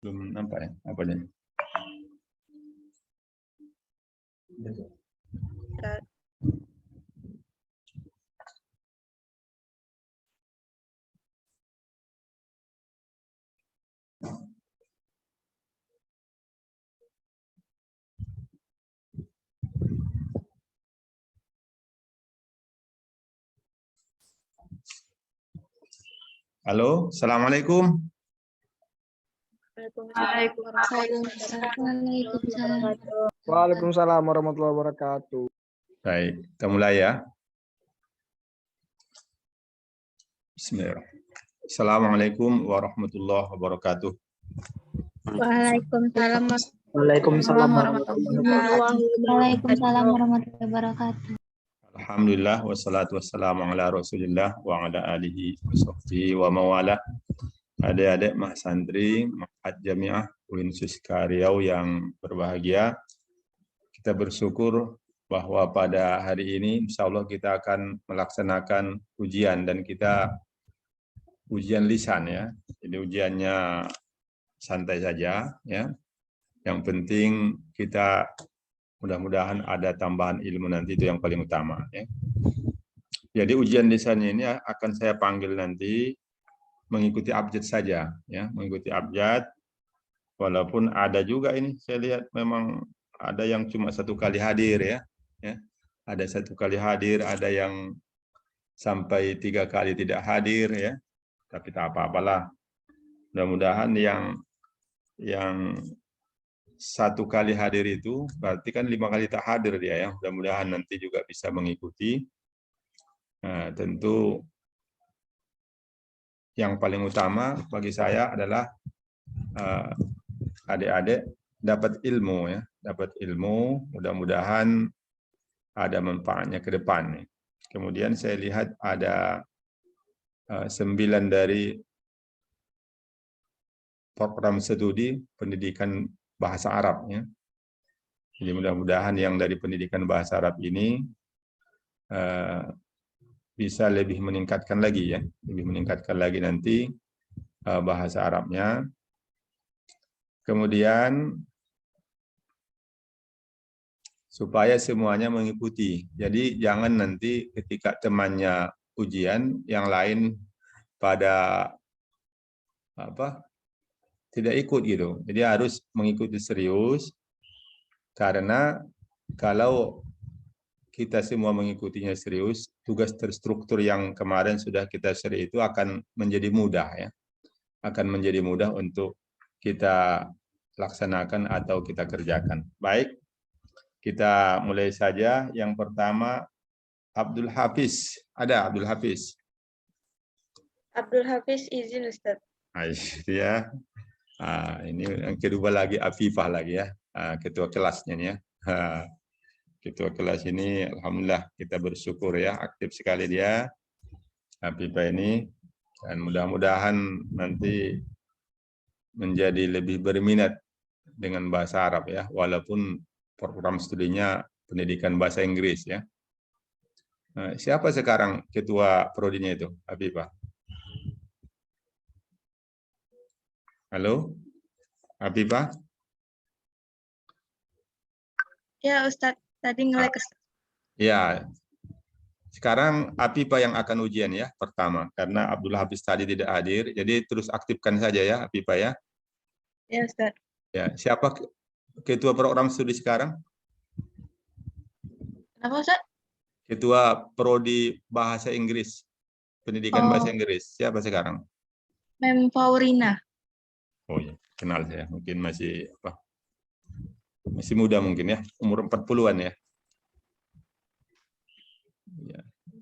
Belum nampak ya? Apa nih? Halo, Assalamualaikum. Waalaikumsalam warahmatullahi wabarakatuh. Baik, kita mulai ya. Bismillahirrahmanirrahim. Assalamualaikum warahmatullahi wabarakatuh. Waalaikumsalam Waalaikumsalam Waalaikumsalam warahmatullahi wabarakatuh. Alhamdulillah wassalatu wassalamu ala Rasulillah wa ala alihi washabbihi wa mawala. Adik-adik mahasantri Ma'had Jamiah UIN Suska Riau yang berbahagia, kita bersyukur bahwa pada hari ini insya Allah kita akan melaksanakan ujian, dan kita ujian lisan ya. Jadi ujiannya santai saja ya. Yang penting kita mudah-mudahan ada tambahan ilmu nanti, itu yang paling utama ya. Jadi ujian lisannya ini akan saya panggil nanti mengikuti abjad saja ya, mengikuti abjad. Walaupun ada juga ini saya lihat memang ada yang cuma 1 kali hadir ya. Ada 1 kali hadir, ada yang sampai 3 kali tidak hadir ya. Tapi tak apa-apalah. Mudah-mudahan yang 1 kali hadir itu berarti kan 5 kali tak hadir dia ya. Mudah-mudahan nanti juga bisa mengikuti. Nah, tentu yang paling utama bagi saya adalah adik-adik dapat ilmu ya, dapat ilmu, mudah-mudahan ada manfaatnya ke depan nih. Kemudian saya lihat ada 9 dari program studi pendidikan bahasa Arab ya. Jadi mudah-mudahan yang dari pendidikan bahasa Arab ini bisa lebih meningkatkan lagi ya, lebih meningkatkan lagi nanti bahasa Arabnya. Kemudian supaya semuanya mengikuti. Jadi jangan nanti ketika temannya ujian, yang lain pada tidak ikut gitu. Jadi harus mengikuti serius, karena kalau kita semua mengikutinya serius, tugas terstruktur yang kemarin sudah kita share itu akan menjadi mudah ya. Akan menjadi mudah untuk kita laksanakan atau kita kerjakan. Baik, kita mulai saja. Yang pertama, Abdul Hafiz. Ada Abdul Hafiz? Abdul Hafiz izin Ustaz. Ya. Ini yang kedua lagi Afifah lagi ya. Ketua kelasnya nih ya. Ketua kelas ini alhamdulillah kita bersyukur ya, aktif sekali dia Afifah ini, dan mudah-mudahan nanti menjadi lebih berminat dengan bahasa Arab ya, walaupun program studinya pendidikan bahasa Inggris ya. Siapa sekarang ketua prodinya itu, Afifah? Halo, Afifah? Ya Ustaz, tadi nge-lag. Ya, sekarang Afifah yang akan ujian ya, pertama. Karena Abdul Hafiz tadi tidak hadir, jadi terus aktifkan saja ya, Afifah ya. Ya Ustaz. Ya, siapa ketua program studi sekarang? Kenapa Ustaz? Ketua prodi bahasa Inggris, pendidikan bahasa Inggris. Siapa sekarang? Mem Faurina. Oh ya, kenal saya. Mungkin masih masih muda mungkin ya, umur 40-an ya.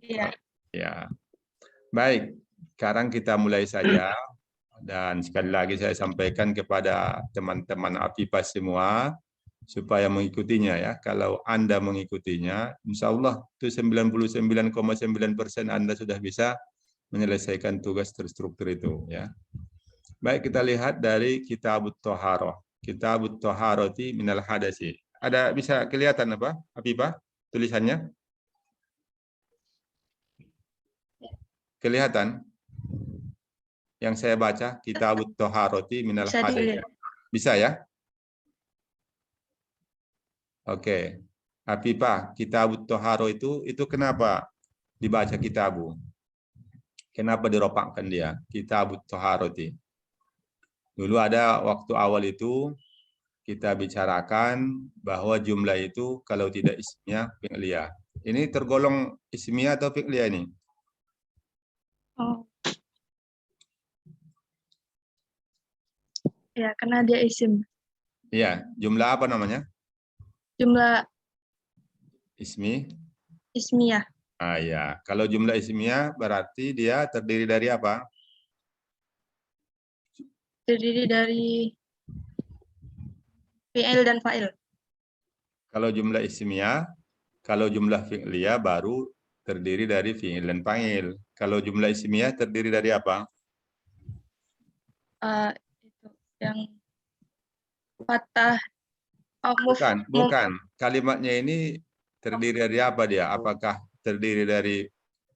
Iya. Ya. Baik, sekarang kita mulai saja. Dan sekali lagi saya sampaikan kepada teman-teman Afifah semua supaya mengikutinya ya. Kalau Anda mengikutinya, insya Allah itu 99,9% Anda sudah bisa menyelesaikan tugas terstruktur itu ya. Baik, kita lihat dari Kitabut Thaharah. Kitabut Thaharati minal hadasi. Ada bisa kelihatan apa, Afifah, tulisannya? Kelihatan? Yang saya baca, Kitabut Thaharati minal hadasi. Bisa ya? Oke. Afifah, Kitabut Toharo itu kenapa dibaca kitabu? Kenapa diropakkan dia? Kitabut Toharoti. Dulu ada waktu awal itu kita bicarakan bahwa jumlah itu kalau tidak ismiyah, fi'liyah. Ini tergolong ismiyah atau fi'liyah ini? Oh. Ya, karena dia isim. Iya, jumlah apa namanya? Jumlah Ismi. ismiyah. Ah ya, kalau jumlah ismiyah berarti dia terdiri dari apa? Terdiri dari fi'il dan fa'il. Kalau jumlah ismiyah, kalau jumlah fi'liyah baru terdiri dari fi'il dan fa'il. Kalau jumlah ismiyah terdiri dari apa? Itu yang fathah. Bukan. Kalimatnya ini terdiri dari apa dia? Apakah terdiri dari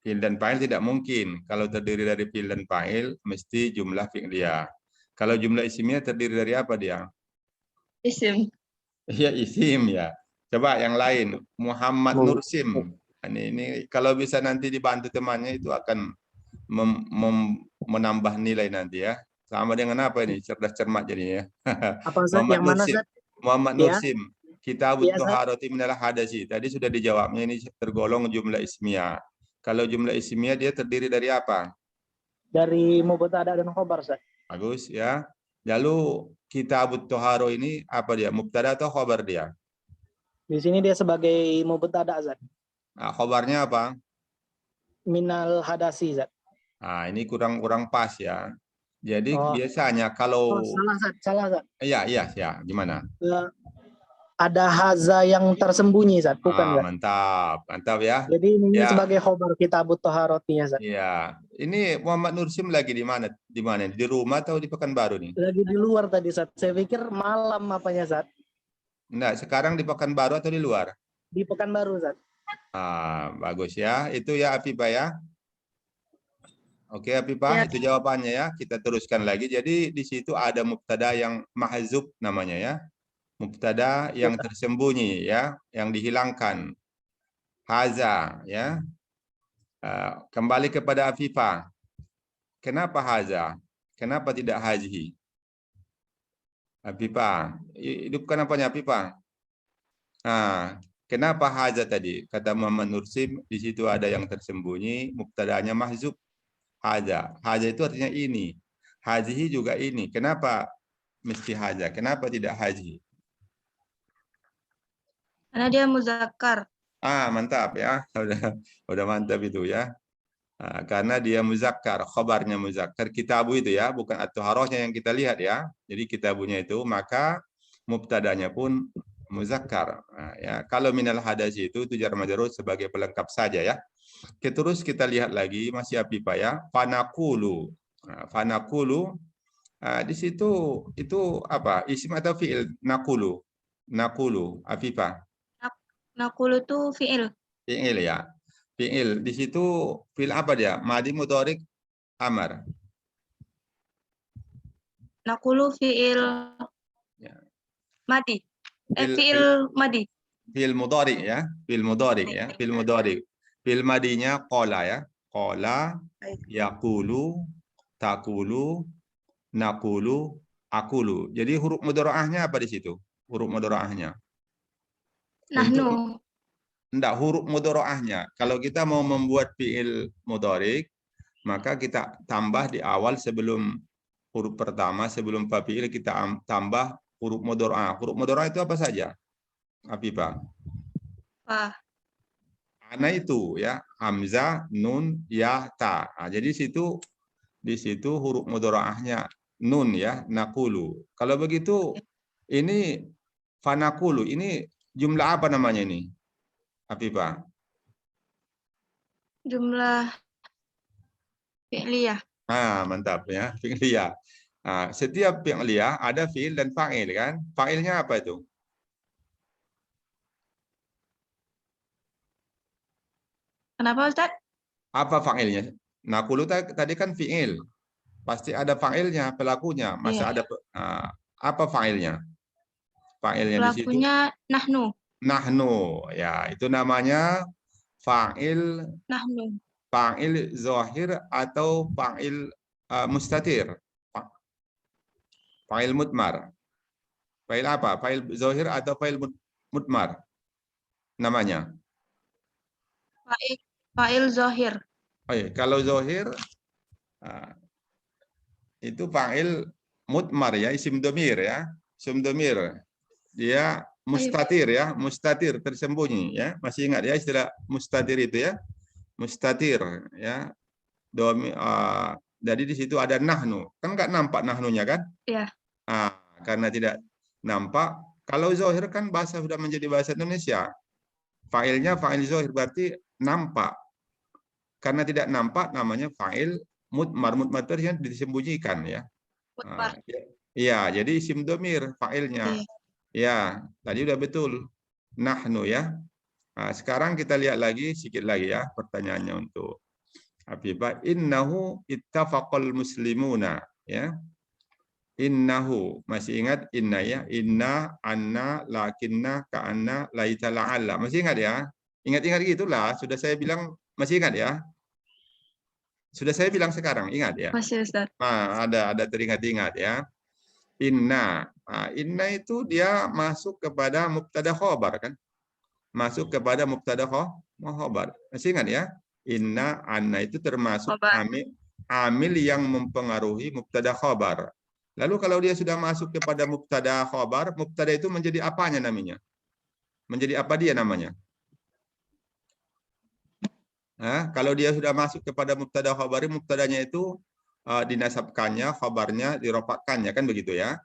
fi'il dan fa'il? Tidak mungkin. Kalau terdiri dari fi'il dan fa'il, mesti jumlah fi'liyah. Kalau jumlah ismiyah terdiri dari apa dia? Isim. Iya, isim ya. Coba yang lain, Muhammad Nursim. Ini kalau bisa nanti dibantu temannya itu akan menambah nilai nanti ya. Sama dengan apa ini? Cerdas cermat jadinya ya. Apa Zat? Muhammad Yang mana Nursim. Zat? Muhammad Ya. Nursim. Kitabut Iya, Zat. Toharoti minal hadasi. Tadi sudah dijawabnya, ini tergolong jumlah ismiyah. Kalau jumlah ismiyah dia terdiri dari apa? Dari mubtada dan khobar Zat. Bagus ya. Lalu Kitabut Toharo ini apa dia? Mubtada atau khobar dia? Di sini dia sebagai mubtada Zat. Nah, khobarnya apa? Minal hadasi Zat. Nah, ini kurang pas ya. Jadi Oh. biasanya kalau Salah Zat, salah Zat. iya ya, gimana? Ada haza yang tersembunyi Zat, bukan Zat. Mantap ya. Jadi ini Ya. sebagai khobar Kitabut Toharotinya Zat. Iya. Ini Muhammad Nursim lagi di mana? Di mana? Di rumah atau di Pekanbaru nih? Lagi di luar tadi Zat. Saya pikir malam apanya Zat. Enggak, sekarang di Pekanbaru atau di luar? Di Pekanbaru Zat. Bagus ya. Itu ya Afifah ya. Oke Afifah, Ya. itu jawabannya ya. Kita teruskan lagi. Jadi di situ ada mubtada yang mahzub namanya ya. Mubtada yang tersembunyi ya, yang dihilangkan. Haza ya. Kembali kepada Afifah. Kenapa haza? Kenapa tidak hazihi? Afifah, hidupkan apanya Afifah? Kenapa haza tadi? Kata Muhammad Nursim, di situ ada yang tersembunyi, mubtadanya mahzub. Haza. Haza itu artinya ini. Hazihi juga ini. Kenapa mesti haza? Kenapa tidak hazihi? Karena dia muzakkar. Mantap ya. Udah mantap itu ya. Karena dia muzakkar, khabarnya muzakkar. Kitabu itu ya, bukan at-toharohnya yang kita lihat ya. Jadi kitabunya itu, maka mubtadanya pun muzakkar. Ya, kalau minal hadasi itu jar majrur sebagai pelengkap saja ya. Terus kita lihat lagi masih Afifah ya. Fanaqulu. Fanaqulu di situ itu apa? Isim atau fi'il? Naqulu. Naqulu Afifah. Naqulu itu fi'il. Fi'il ya. Fi'il di situ fi'il apa dia? Madi mudhari amar. Naqulu fi'il madi. Fi'il madi. Fi'il mudhari ya. Fi'il mudhari ya. Fi'il mudhari. Fi'il madinya qala ya. Qala, yaqulu, taqulu, naqulu, aqulu. Jadi huruf mudhari'ahnya apa di situ? Huruf mudhari'ahnya. Nahnu. Enggak, huruf mudhari'ahnya. Kalau kita mau membuat fi'il mudhari, maka kita tambah di awal sebelum huruf pertama, sebelum fi'il kita tambah huruf mudhari'ah. Huruf mudhari'ah itu apa saja? Afifah. Ana itu ya, hamzah, nun, ya, ta. Jadi di situ huruf mudhari'ahnya nun ya, naqulu. Kalau begitu ini fanaqulu, ini jumlah apa namanya ini? Afifah. Jumlah fi'liyah. Mantap ya, fi'liyah. Setiap fi'liyah ada fi'il dan fa'il kan? Fa'ilnya apa itu? Kenapa Ustaz? Apa fa'ilnya? Naqulu tadi kan fi'il. Pasti ada fa'ilnya, pelakunya. Masa ada Apa fa'ilnya? Fa'ilnya di situ Pelakunya nahnu. nahnu. Ya, itu namanya fa'il Nahnu. zahir atau fa'il mustatir. Fa'il mudmar. Fa'il apa? Fa'il zahir atau fa'il mudmar? Namanya. Fa'il zahir. Oh iya, kalau zahir itu fa'il mudmar ya, isim domir ya. Isim domir. Dia mustatir ya, mustatir tersembunyi ya. Masih ingat ya istilah mustatir itu ya? Mustatir ya. Jadi di situ ada nahnu. Kan nggak nampak nahnunya kan? Iya. Karena tidak nampak. Kalau zahir kan bahasa sudah menjadi bahasa Indonesia. Fa'ilnya fa'il zahir berarti nampak. Karena tidak nampak namanya fa'il mudmar. Mudmar itu yang disembunyikan ya. Iya, jadi isim domir fa'ilnya. Ya, tadi udah betul. Nahnu ya. Sekarang kita lihat lagi sedikit lagi ya pertanyaannya untuk Habibah. Innahu ittafaqal muslimuna ya. Innahu, masih ingat inna ya? Inna, anna, lakinna, ka'anna, laita, la'alla. Masih ingat ya? Ingat-ingat gitulah. Sudah saya bilang, masih ingat ya? Sudah saya bilang sekarang, ingat ya? Masih, Ustaz. Ada teringat-ingat ya. Inna. Inna itu dia masuk kepada mubtada khobar kan? Masuk kepada mubtada khobar. Masih ingat ya? Inna, anna itu termasuk amil yang mempengaruhi mubtada khobar. Lalu kalau dia sudah masuk kepada mubtada khobar, mubtada itu menjadi apanya namanya? Menjadi apa dia namanya? Kalau dia sudah masuk kepada mubtada khobar, mubtadanya itu dinasabkannya, khobarnya dirofakkannya, kan begitu ya?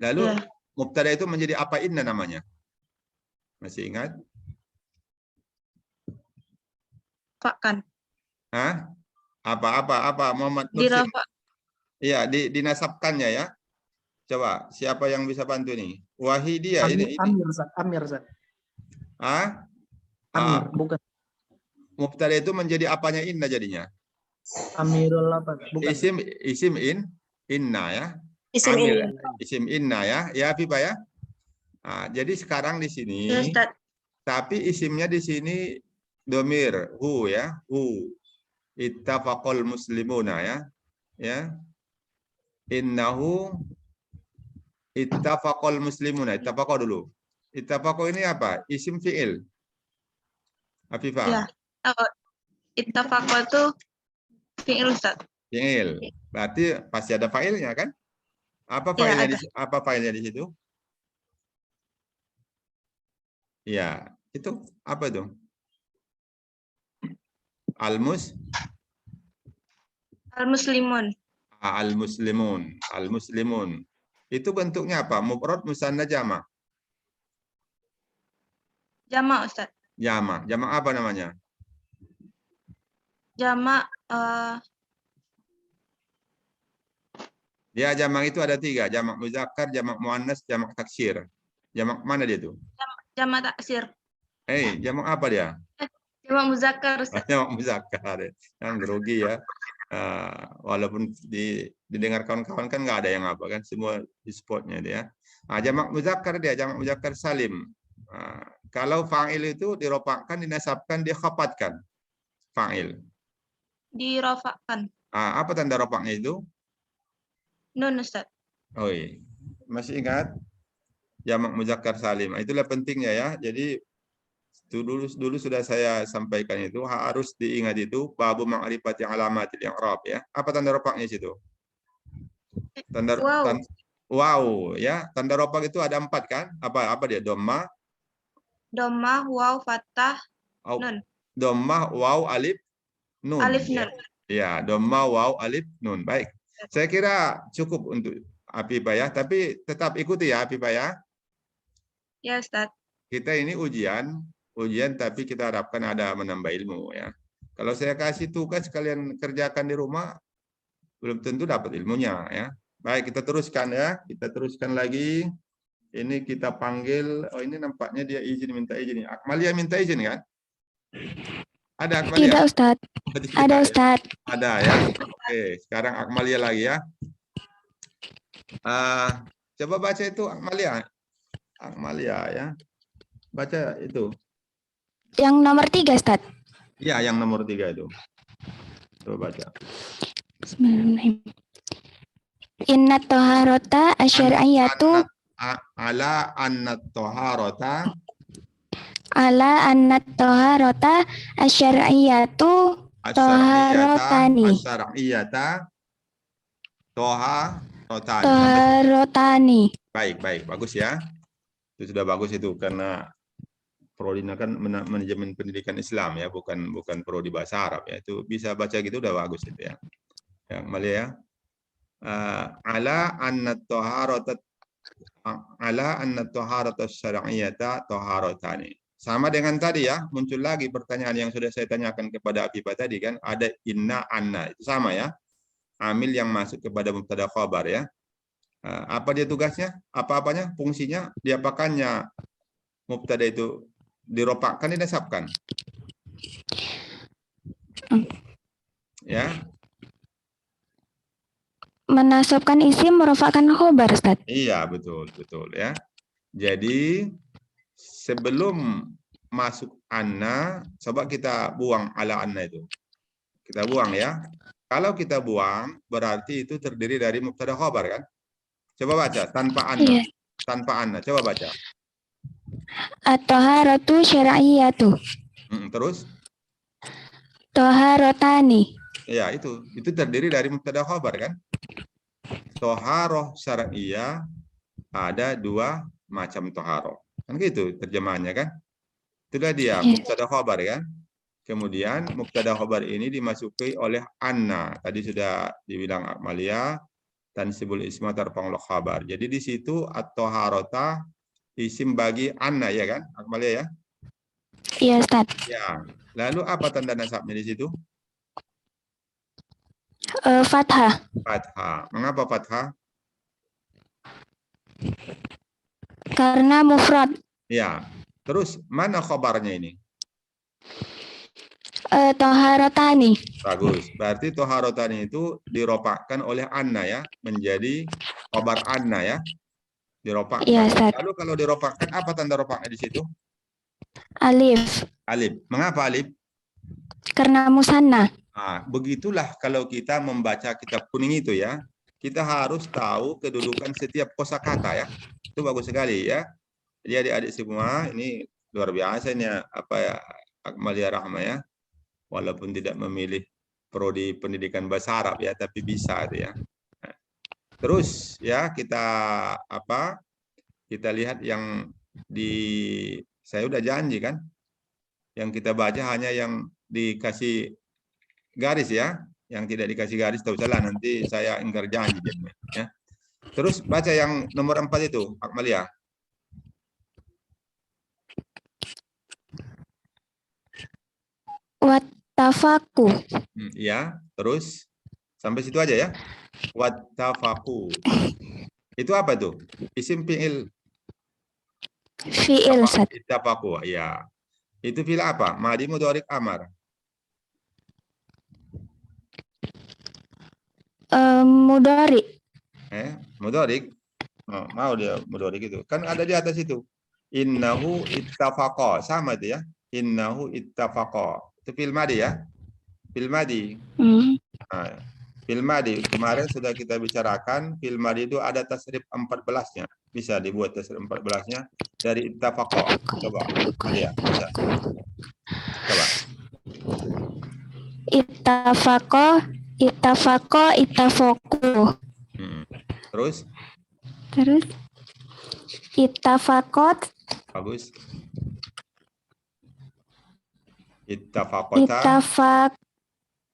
Lalu mubtada itu menjadi apa inna namanya? Masih ingat? Fakkan. Apa Muhammad Nursim? Iya, dinasabkannya ya. Coba, siapa yang bisa bantu nih? Wahidiyah ini. Amir, Zat. Amir, Zat. Amir, bukan. Mubtada itu menjadi apanya inna jadinya? Amirul apa? Bukan. Isim inna ya. Isim inna ya. Ya, Fiba ya. Jadi sekarang di sini, tapi isimnya di sini domir, hu ya, hu. Ittafaqal muslimuna ya. Ya. Innahu ittafaqal muslimuna. Ittafaqo dulu. Ittafaqo ini apa? Isim fi'il. Afifah. Ya. Ittafaqo itu fi'il, Ustaz. Fi'il. Berarti pasti ada fa'ilnya kan? Apa fa'ilnya di situ? Ya, itu apa itu? Al-muslimun. Al-muslimun. Itu bentuknya apa? Mufrad, musanna, jama'? Jama', Ustaz. Jama'. Jama' apa namanya? Jama' Ya, jama' itu ada 3. Jama' muzakkar, jama' muannas, jama' taksir. Jama' mana dia itu? Jama' taksir. Jama' apa dia? Jama' muzakkar, Ustaz. Jama' muzakkar. Yang grogi ya. Walaupun didengar kawan-kawan kan nggak ada yang apa kan, semua di spotnya dia. Jamak muzakkar dia, jamak muzakkar salim. Kalau fa'il itu dirofakkan, dinasabkan, dikhafatkan. Fa'il. Dirofakkan. Apa tanda rofaknya itu? Nun, Ustaz. Masih ingat? Jamak muzakkar salim. Itulah pentingnya ya. Jadi dulu sudah saya sampaikan itu, harus diingat itu babu ma'rifati alamatil i'rab ya. Apa tanda rofaknya situ? Tanda wow ya. Tanda rofak itu ada 4 kan? Apa dia? Dhamma, waw, fathah, nun. Dhamma, waw, alif, nun. Alif, nun. Ya, dhamma, waw, alif, nun. Baik. Saya kira cukup untuk Afifah ya, tapi tetap ikuti ya Afifah ya. Ya, Ustaz. Kita ini ujian tapi kita harapkan ada menambah ilmu ya. Kalau saya kasih tugas kalian kerjakan di rumah, belum tentu dapat ilmunya ya. Baik, kita teruskan ya. Kita teruskan lagi. Ini kita panggil, ini nampaknya dia minta izin. Akmalia minta izin kan? Ada Akmalia? Tidak, Ustaz. Ada, Ustaz. Ada ya. Oke, sekarang Akmalia lagi ya. Coba baca itu Akmalia. Akmalia ya. Baca itu. Yang nomor 3, Ustaz. Ya, yang nomor 3 itu. Coba baca. Bismillahirrahmanirrahim. Inna toharota asyariyatu Ala annat toharota ala annat toharota asyariyatu toharotani. asyariyata toharotani. Toharotani. Baik, bagus ya. Itu sudah bagus itu karena Prodina kan manajemen pendidikan Islam ya, bukan prodi bahasa Arab ya. Itu bisa baca gitu udah bagus itu ya. Yang Malia ya. Ala annat toharata syar'iyyata toharotani. Sama dengan tadi ya, muncul lagi pertanyaan yang sudah saya tanyakan kepada Afifah tadi kan, ada inna anna, itu sama ya. Amil yang masuk kepada mubtada khabar ya. Apa dia tugasnya? Apa-apanya? Fungsinya diapakannya mubtada itu dirofakkan, dinasabkan. Ya. Menasabkan isim, merofakkan khobar, Ustaz. Iya, betul ya. Jadi sebelum masuk anna, coba kita buang ala anna itu. Kita buang ya. Kalau kita buang, berarti itu terdiri dari mubtada khabar kan? Coba baca tanpa anna. Iya. Tanpa anna, coba baca. At-toharatu syar'iyyatu. Terus? Toharotani. Ya, itu terdiri dari mubtada khabar kan? Toharoh syar'iyyah ada 2 macam toharoh. Kan gitu terjemahannya kan? Itulah dia mubtada khabar kan? Kemudian mubtada khabar ini dimasuki oleh anna. Tadi sudah dibilang Akmalia, tansibul isma tarfa'ul khabar. Jadi di situ at-toharota isim bagi anna ya kan? Akmalia ya? Iya, Ustaz. Ya. Lalu apa tanda nasabnya di situ? Fathah. Fathah. Mengapa fathah? Karena mufrad. Ya. Terus mana khabarnya ini? Toharotani. Bagus. Berarti toharotani itu dirofakkan oleh anna ya, menjadi khabar anna ya. Dirofakkan. Iya, Ustaz. Lalu kalau dirofakkan apa tanda rofaknya di situ? Alif. Alif. Mengapa alif? Karena musanna. Nah, begitulah kalau kita membaca kitab kuning itu ya, kita harus tahu kedudukan setiap kosakata ya. Itu bagus sekali ya. Jadi adik-adik semua ini luar biasa ini apa ya, Akmalia Rahma ya. Walaupun tidak memilih prodi pendidikan bahasa Arab ya, tapi bisa itu ya. Nah, terus ya kita lihat yang saya udah janji kan, yang kita baca hanya yang dikasih garis ya, yang tidak dikasih garis tahu salah, nanti saya ingkar janji ya. Terus baca yang nomor 4 itu Akmalia. Wattafaku. Ya, terus sampai situ aja ya. Wattafaku. Itu apa tuh? Isim fi'il. Fi'il, Ustaz. Ittafaku. Ya. Itu fi'il apa? Madi mudhari amar. Mudhari. Mudhari. Oh, mau dia mudhari gitu. Kan ada di atas itu. Innahu ittafaqa. Sama itu ya. Innahu ittafaqa. Itu fi'il madi ya. Fi'il madi. Nah, fi'il madi kemarin sudah kita bicarakan, fi'il madi itu ada tasrif 14-nya. Bisa dibuat tasrif 14-nya dari ittafaqa. Coba. Ya, bisa. Coba. Ittafaqo. Terus? Ittafaqot. Bagus. Ittafaqota.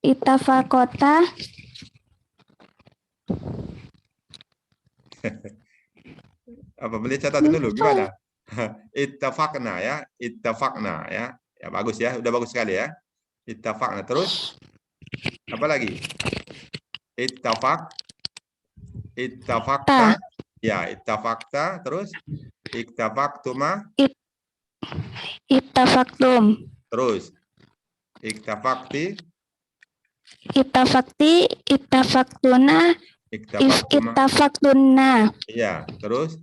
Ittafaqota. Apa boleh catat dulu gimana? Ittafaqna ya, ittafaqna ya. Ya bagus ya, udah bagus sekali ya. Ittafaqna. Terus apa lagi? Ittafaqta. Ya, ittafaqta. Terus ittafaqtuma. Ittafaqtum. Terus ittafaqti. Ittafaqti. Ittafaqtuna. ittafaqtunna. Iya, terus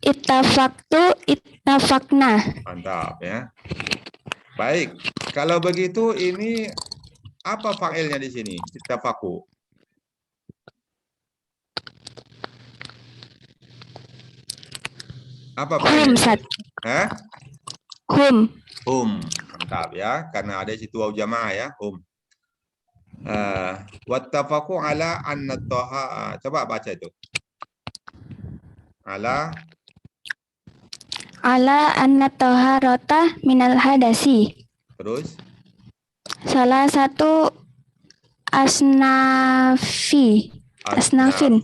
Ittafaqtu, ittafaqna. mantap ya. Baik, kalau begitu ini apa fa'ilnya di sini? Ittafaqu. Apa Hum, fa'ilnya? Ustaz. Hah? Hum. Mantap ya, karena ada situ waw jamaah ya, wattafaqu ala anna toha. Coba baca itu. Ala Anna taharata minal hadasi. terus Salah satu asnafin. asnafin.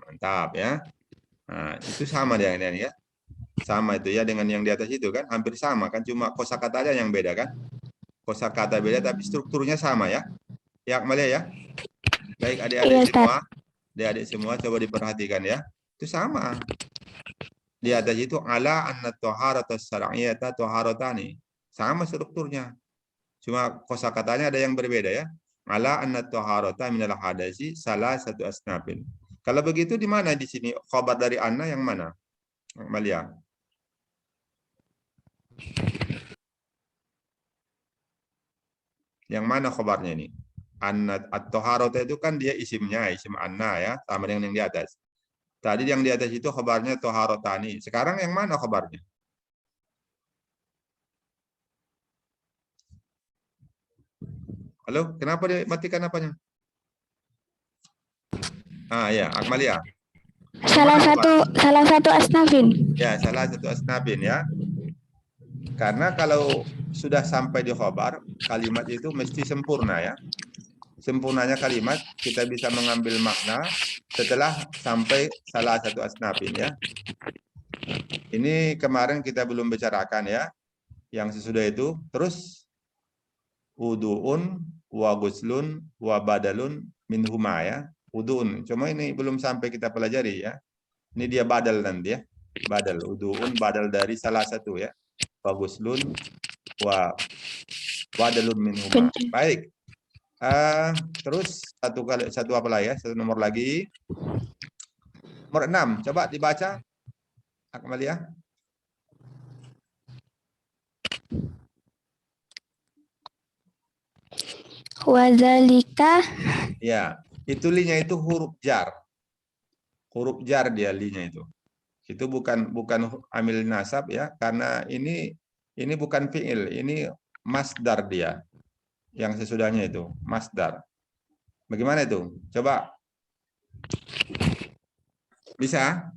Mantap ya. Nah, itu sama dengan ini ya. Sama itu ya dengan yang di atas itu kan, hampir sama kan, cuma kosakatanya yang beda kan. Kosakata beda tapi strukturnya sama ya. Ya Akmalia ya. Baik adik-adik semua. Adik-adik semua coba diperhatikan ya. Itu sama. Di atas itu ala anna taharata syar'iyyata taharatani. Sama strukturnya. Cuma kosakatanya ada yang berbeda ya. Ala anna taharata minal hadasi salah satu asnafin. Kalau begitu di mana di sini khabar dari anna yang mana? Akmalia. Yang mana khabarnya ini? Anna at-taharata itu kan dia isimnya, isim anna ya, sama dengan yang di atas. Tadi yang di atas itu khabarnya taharatani. Sekarang yang mana khabarnya? Halo, kenapa dimatikan apanya? Ya, Akmalia. Salah satu asnafin. Ya, salah satu asnafin ya. Karena kalau sudah sampai di khabar, kalimat itu mesti sempurna ya. Sempurnanya kalimat kita bisa mengambil makna setelah sampai salah satu asnafin ya. Ini kemarin kita belum bicarakan ya. Yang sesudah itu terus wudu'un wa guslun wa badalun min huma ya. Wudu'un. Cuma ini belum sampai kita pelajari ya. Ini dia badal nanti ya. Badal wudu'un badal dari salah satu ya. Wa guslun wa badalun min huma. Baik. Terus satu apa lagi ya? Satu nomor lagi. Nomor 6. Coba dibaca. Akmalia. Wazalika. Ya, itu linya itu huruf jar. Huruf jar dia linya itu. Itu bukan amil nasab ya, karena ini bukan fi'il, ini masdar dia. Yang sesudahnya itu, masdar. Bagaimana itu? Coba. Bisa?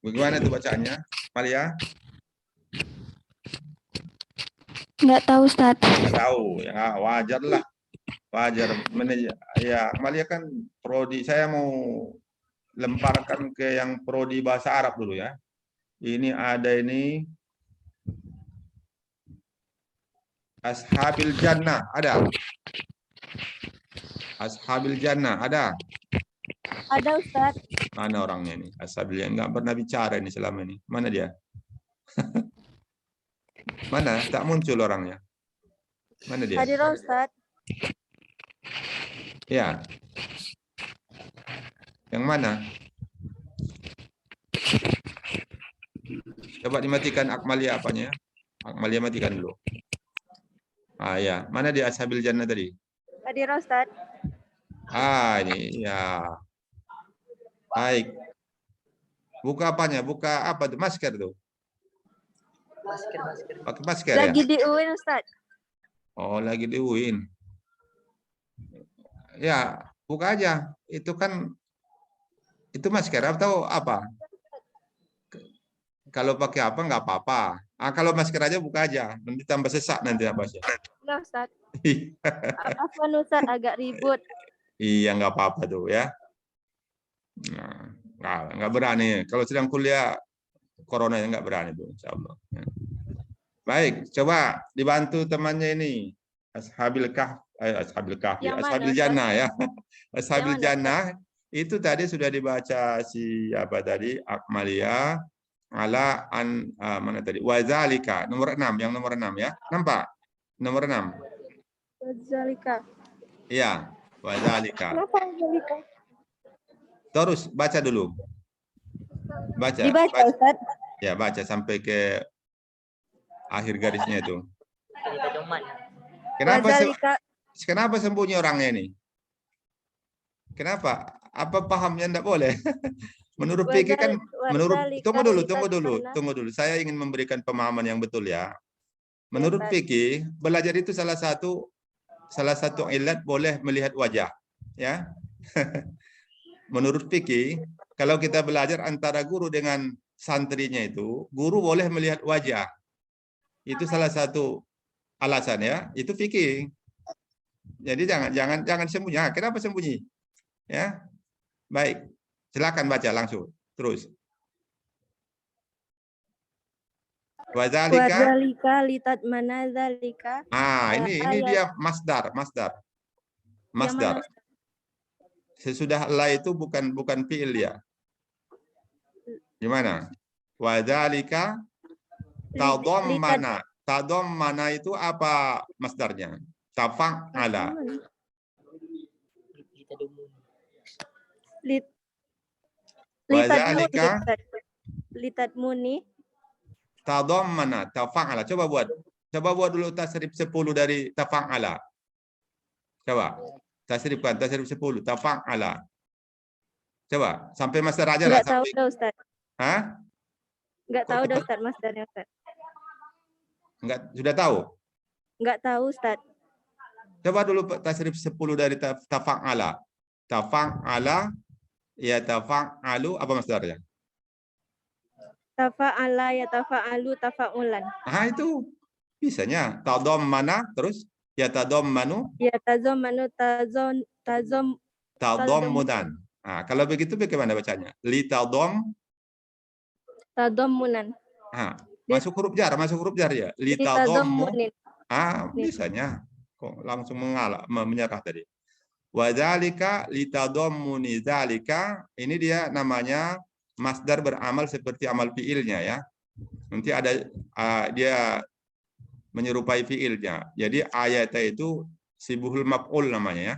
Bagaimana itu bacaannya? Malia? Nggak tahu, Ustaz. Nggak tahu. Ya, wajar lah. Wajar. Ya, Malia kan prodi. Saya mau lemparkan ke yang prodi bahasa Arab dulu ya. Ini ada ini. Ashabil Jannah ada. Ashabil Jannah ada. Ada, Ustaz. Mana orangnya ini? Ashabil Jannah nggak pernah bicara ini selama ini. Mana dia? Mana? Tak muncul orangnya. Mana dia? Hadir, Ustaz. Ya. Yang mana? Coba dimatikan Akmalia apanya? Akmalia matikan dulu. Ya, mana dia Ashabil Jannah tadi? Hadir, Ustaz. Ini ya. Baik. Buka apanya? Buka apa tuh? Masker tuh. Pakai masker ya? Lagi di UIN, Ustaz. Oh, lagi di UIN. Ya, buka aja. Itu kan masker atau apa? Kalau pakai apa nggak apa-apa. Kalau masker aja buka aja. Nanti tambah sesak nanti apa sih? Ya, Ustaz. Apa Ustaz agak ribut. Iya, nggak apa-apa tuh ya. Nah, nggak berani. Kalau sedang kuliah corona nggak berani tuh, insya Allah. Baik, coba dibantu temannya ini. Ashabil Kahfi, Ashabil Jannah ya. Ashabil Jannah itu tadi sudah dibaca siapa tadi? Akmalia ala mana tadi? Wazalika nomor 6, yang nomor 6 ya. Nampak? Nomor 6. Wazalika. Iya, wazalika. Kenapa wazalika? Terus baca dulu. Baca. Dibaca, baca. Ustaz. Ya, baca sampai ke akhir garisnya itu. Kenapa sembunyi orangnya ini? Kenapa? Apa pahamnya enggak boleh? Menurut fikih kan tunggu dulu. Saya ingin memberikan pemahaman yang betul ya. Menurut fikih, belajar itu salah satu ilat boleh melihat wajah, ya. Menurut fikih, kalau kita belajar antara guru dengan santrinya itu, guru boleh melihat wajah. Itu salah satu alasan ya, itu fikih. Jadi jangan sembunyi. Nah, kenapa sembunyi? Ya. Baik. Silakan baca langsung. Terus. Wadzalika litatmana dzalika. Ini dia masdar. Sesudah la itu bukan fiil ya. Gimana? Wadzalika tadammana. Tadammana itu apa masdarnya? Tafa'ala. Wadzalika litatmuni. Tadammana, tafa'ala. Coba buat dulu tasrif 10 dari tafa'ala. Coba. Tasrifkan tasrif 10 tafa'ala. Coba sampai masdar aja lah. Enggak tahu dah, Ustaz. Hah? Enggak tahu dah, Ustaz, masdarnya, Ustaz. Enggak, sudah tahu? Enggak tahu, Ustaz. Coba dulu tasrif 10 dari tafa'ala. Tafa'ala ya tafa'alu, apa masdarnya? Tafa'ala ya tafa'alu tafa'ulan. Itu bisanya. Tadammana terus ya tadammanu. Ya tazammanu tadammunan. Kalau begitu bagaimana bacanya? Li tadammunan. Masuk huruf jar ya. Li tadammunin. Bisanya. Kok langsung menyerah tadi. Wadzalika li tadammuni dzalika, ini dia namanya masdar beramal seperti amal fiilnya ya. Nanti ada dia menyerupai fiilnya. Jadi ayat itu sibuhul maf'ul namanya ya.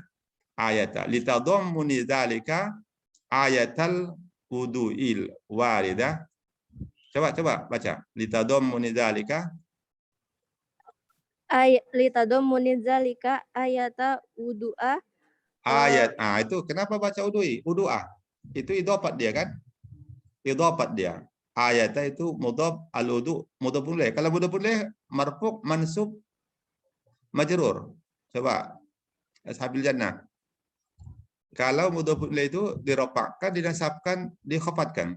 Ayat litadammuni dzalika ayatal wudu'il waridah. Coba baca. Litadammuni dzalika litadammuni dzalika ayata wudu'a. Ayat. Itu kenapa baca wudu'a? Itu idhofat dia kan? Idhofat dia. Ayatnya itu mudhaf al-wudu mudhafun ilaih. Kalau mudhafun ilaih marfu' mansub majrur. Coba ashabil jannah. Kalau mudhafun ilaih itu dirofakkan, dinasabkan, dikhafatkan.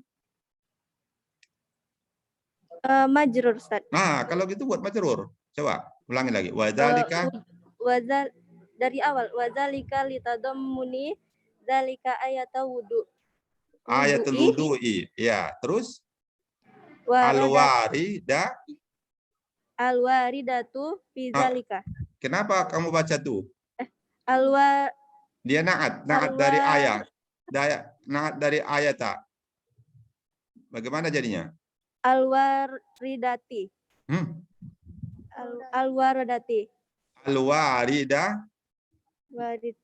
Majrur, Ustaz. Kalau gitu buat majrur. Coba ulangi lagi. Wadzalika dari awal wadzalika litadammuni dzalika ayata wudu. Ayatul wudu'i. Ya, terus Al-waridatu fi dzalika. Kenapa kamu baca tuh? Dia naat dari ayat. Naat dari ayata. Bagaimana jadinya? Al-waridati. Al-waridati. Al-waridah.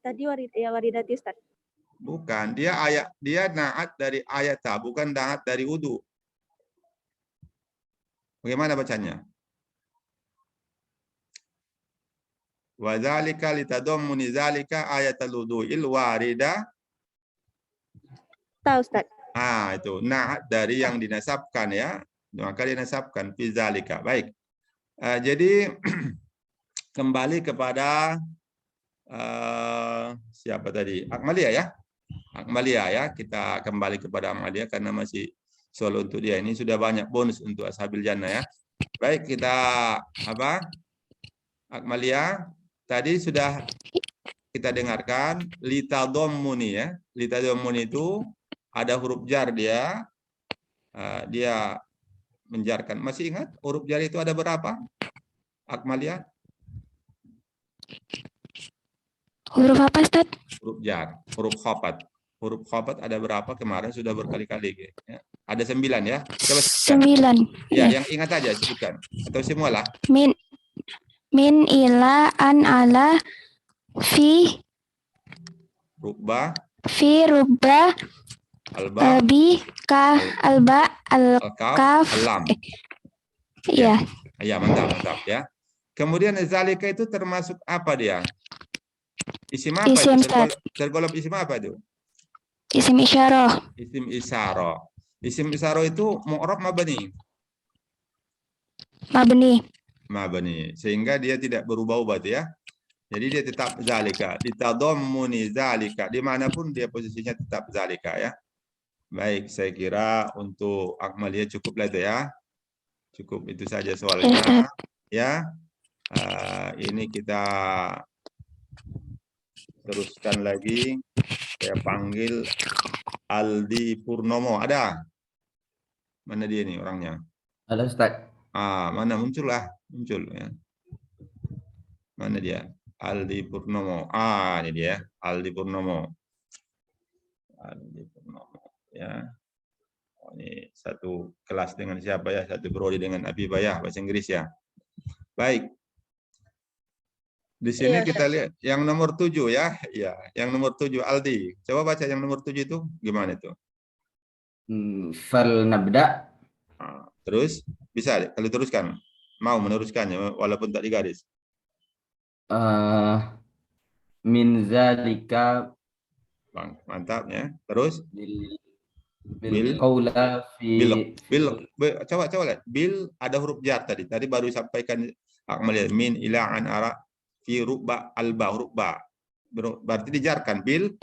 Tadi waridati, Ustaz. Bukan, dia naat dari ayata, bukan naat dari wudu. Bagaimana bacanya? Wa dzalika litadammuni dzalika ayatul wudu'il warida. Tahu, Ustaz. Itu naat dari yang dinasabkan ya. Maka dinasabkan fi dzalika. Baik. Jadi kembali kepada siapa tadi? Akmalia ya. Akmalia ya, kita kembali kepada Akmalia karena masih soal untuk dia. Ini sudah banyak bonus untuk ashabil jannah ya. Baik, kita Akmalia tadi sudah kita dengarkan litadammuni ya. Litadammuni itu ada huruf jar dia. Dia menjarkan. Masih ingat huruf jar itu ada berapa? Akmalia? Huruf apa, Ustaz? Huruf jar, huruf khafat. Huruf khafat ada berapa? Kemarin sudah berkali-kali. Ya. Ada 9 ya. Coba 9. Ya, yang ingat aja sebutkan. Atau semualah. Min, ila, an, ala, fi, rubba, rubba, Alba, Bi, Ka, Alba, Al-Kaf, Al-Kaf. Al-Lam. Iya. Ya, mantap ya. Kemudian zalika itu termasuk apa dia? Isim apa Isim, itu? Ustaz. Tergolong isim apa itu? Isim isyarah. Isim isyarah. Isim isyarah itu mu'rab mabni. Mabni. Mabni. Sehingga dia tidak berubah-ubah ya. Jadi dia tetap zalika. Ditadammuni zalika. Dimanapun dia posisinya tetap zalika ya. Baik, saya kira untuk Akmalia cukuplah itu ya. Cukup itu saja soalnya. Ya. Ini kita teruskan lagi. Saya panggil Aldi Purnomo. Ada? Mana dia nih orangnya? Halo Ustaz. Mana muncul ya. Mana dia? Aldi Purnomo. Ini dia, Aldi Purnomo. Aldi Purnomo ya. Ini satu kelas dengan siapa ya? Satu prodi dengan Abibah ya, bahasa Inggris ya. Baik. Di sini Iya, kita lihat yang nomor 7 ya. Ya, yang nomor 7 Aldi. Coba baca yang nomor 7 itu gimana itu? Fal nabda. Terus bisa kalau teruskan. Mau meneruskannya walaupun tak digaris. Min zalika. Bang, mantap ya. Terus Bil qaula fi coba lihat. Bil ada huruf jar tadi. Tadi baru sampaikan Akmal min ila an ara fi rubba alba huruf ba. Berarti dijarkan bil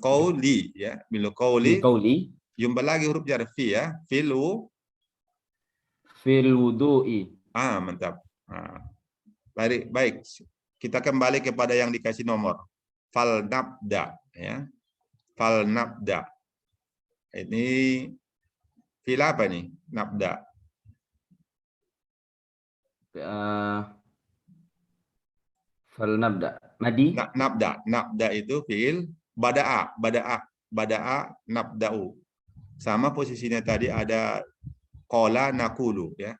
qauli ya. Bil qauli. Jumpa lagi huruf jar fi ya. Fil wudu'i. Mantap. Baik. Kita kembali kepada yang dikasih nomor. Fal nabda ya. Fal nabda. Ini fil apa nih? Nabda. Fal nabda. Madi. Nabda itu fil bada'a nabda'u. Sama posisinya tadi ada qala nakulu ya.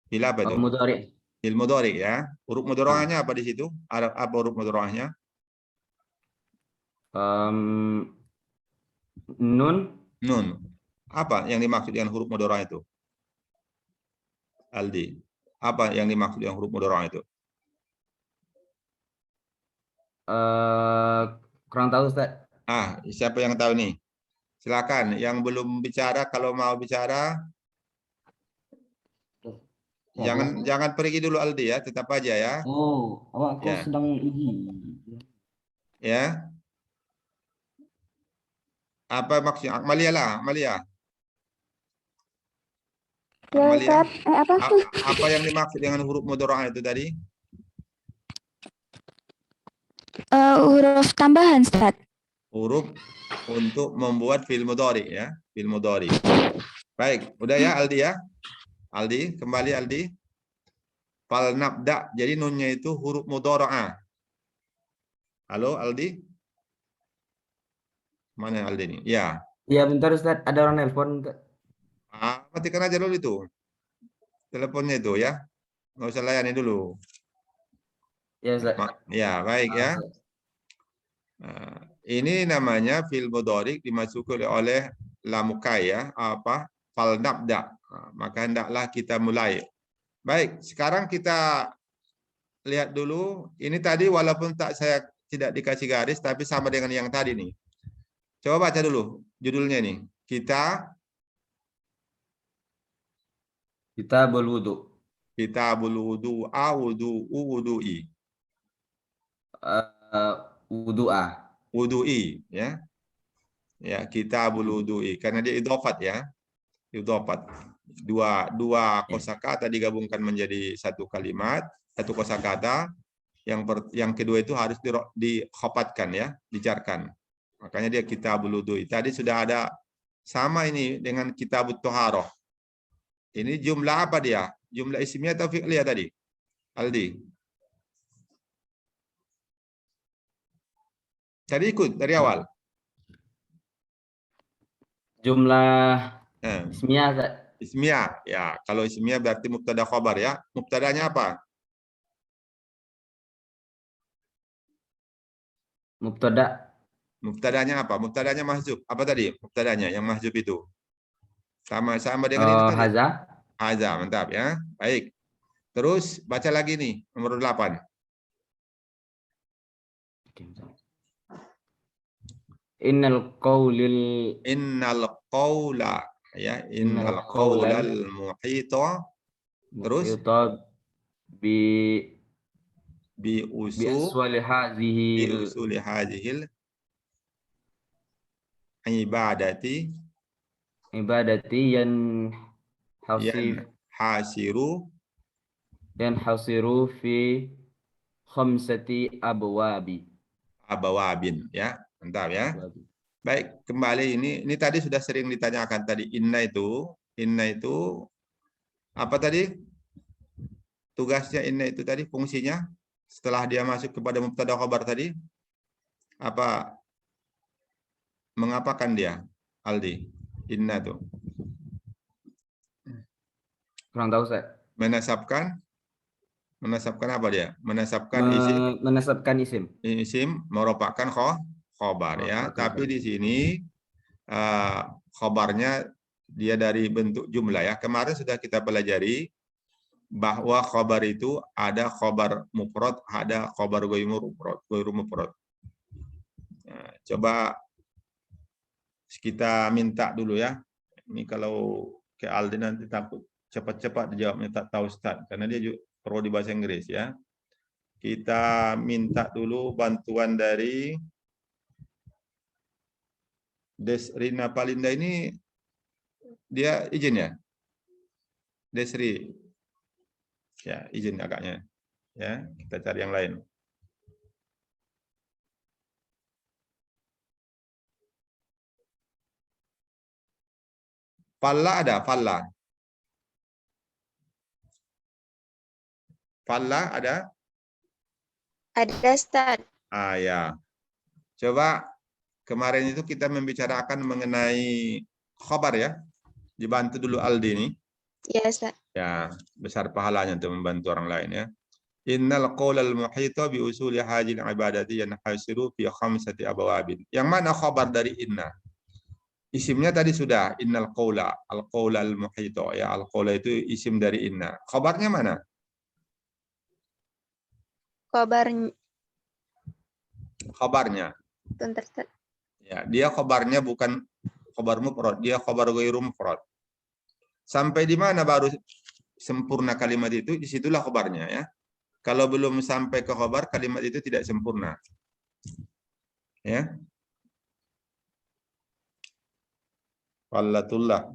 Fil apa itu? Mudhari. Fil mudhari ya. Huruf mudhara'ahnya apa di situ? Apa huruf mudhara'ahnya? Nun. Apa yang dimaksud dengan huruf mudhara'ah itu? Aldi. Apa yang dimaksud dengan huruf mudhara'ah itu? Kurang tahu Ustaz. Siapa yang tahu nih? Silakan. Yang belum bicara, kalau mau bicara, jangan pergi dulu Aldi ya, tetap aja ya. Aku sedang uji. Ya. Apa maksudnya? Akmalia lah, Akmalia. Akmalia. Apa yang dimaksud dengan huruf mudhara'ah itu tadi? Huruf tambahan, Ustaz. Huruf untuk membuat fi'il mudhari ya, fi'il mudhari. Baik, udah ya Aldi ya. Aldi, kembali Aldi. Fal nabda, jadi nunnya itu huruf mudhara'ah. Halo Aldi? Mana Aldi ini? Ya. Iya, bentar Ustaz, ada orang nelpon. Matikan aja dulu itu. Teleponnya itu ya. Nggak usah layani dulu. Ya, Ustaz. Ya, baik ya. Ini namanya fi'il mudhari dimasuki oleh lamukai ya, fal nabda. Maka hendaklah kita mulai. Baik, sekarang kita lihat dulu. Ini tadi walaupun saya tidak dikasih garis, tapi sama dengan yang tadi nih. Coba baca dulu judulnya nih. Kitabul wudu. Kitabul wudu, wudu'i. Wudu'i ya. Ya, kitabul wudu'i karena dia idhofat ya. Idhofat. Dua kosakata digabungkan menjadi satu kalimat, satu kosakata. Yang kedua itu harus dikhafatkan ya, dijarkan. Makanya dia kitabul wudu'i. Tadi sudah ada sama ini dengan kitabut thaharah. Ini jumlah apa dia? Jumlah ismiyah atau fi'liyah tadi? Aldi. Tadi ikut dari awal. Jumlah ismiyah. Ismiyah. Ya, kalau ismiyah berarti mubtada khabar ya. Mubtadanya apa? Mubtada. Mubtadanya apa? Mubtadanya mahdzuf. Apa tadi? Mubtadanya yang mahdzuf itu. Sama dengan itu tadi. Haza. Haza, mantap ya. Baik. Terus baca lagi nih, nomor 8. Innal qawla ya, Innal qawlal qaulal muhita. Terus bi bi aswali usuli hadhil ibadati yan hasiru fi khamsati abwabin ya. Mantap ya. Baik, kembali ini tadi sudah sering ditanyakan tadi. Inna itu apa tadi? Tugasnya inna itu tadi, fungsinya setelah dia masuk kepada mubtada khabar tadi, apa? Mengapakan dia, Aldi? Inna itu kurang tahu saya. Menasabkan apa dia? Menasabkan isim merupakan khobar ya. Tapi di sini khobarnya dia dari bentuk jumlah ya. Kemarin sudah kita pelajari bahwa khobar itu ada khobar mufrad, ada khobar ghairu mufrad. Nah, coba kita minta dulu ya. Ini kalau ke Aldi nanti takut cepat-cepat dijawabnya tak tahu Ustaz, karena dia juga perlu di bahasa Inggris ya. Kita minta dulu bantuan dari Desrina Palinda ini, dia izin ya? Desri. Ya, izin agaknya. Ya, kita cari yang lain. Falla ada, Falla. Falla ada? Ada, Ustaz. Ya. Coba kemarin itu kita membicarakan mengenai khabar ya. Dibantu dulu Aldi ini. Ya, Ustaz. Ya, besar pahalanya untuk membantu orang lain ya. Innal qaulal muhita bi usuli hajil ibadati yanhasiru fi khamsati abwabin. Yang mana khabar dari inna? Isimnya tadi sudah, innal qaula, al qaulal muhita ya. Al qaula itu isim dari inna. Khabarnya mana? Khabarnya. Bentar, Ustaz. Ya, dia khabarnya bukan khabar mufrad, dia khabar ghairu mufrad. Sampai di mana baru sempurna kalimat itu, disitulah khabarnya ya. Kalau belum sampai ke khabar, kalimat itu tidak sempurna. Ya. Wallatullah.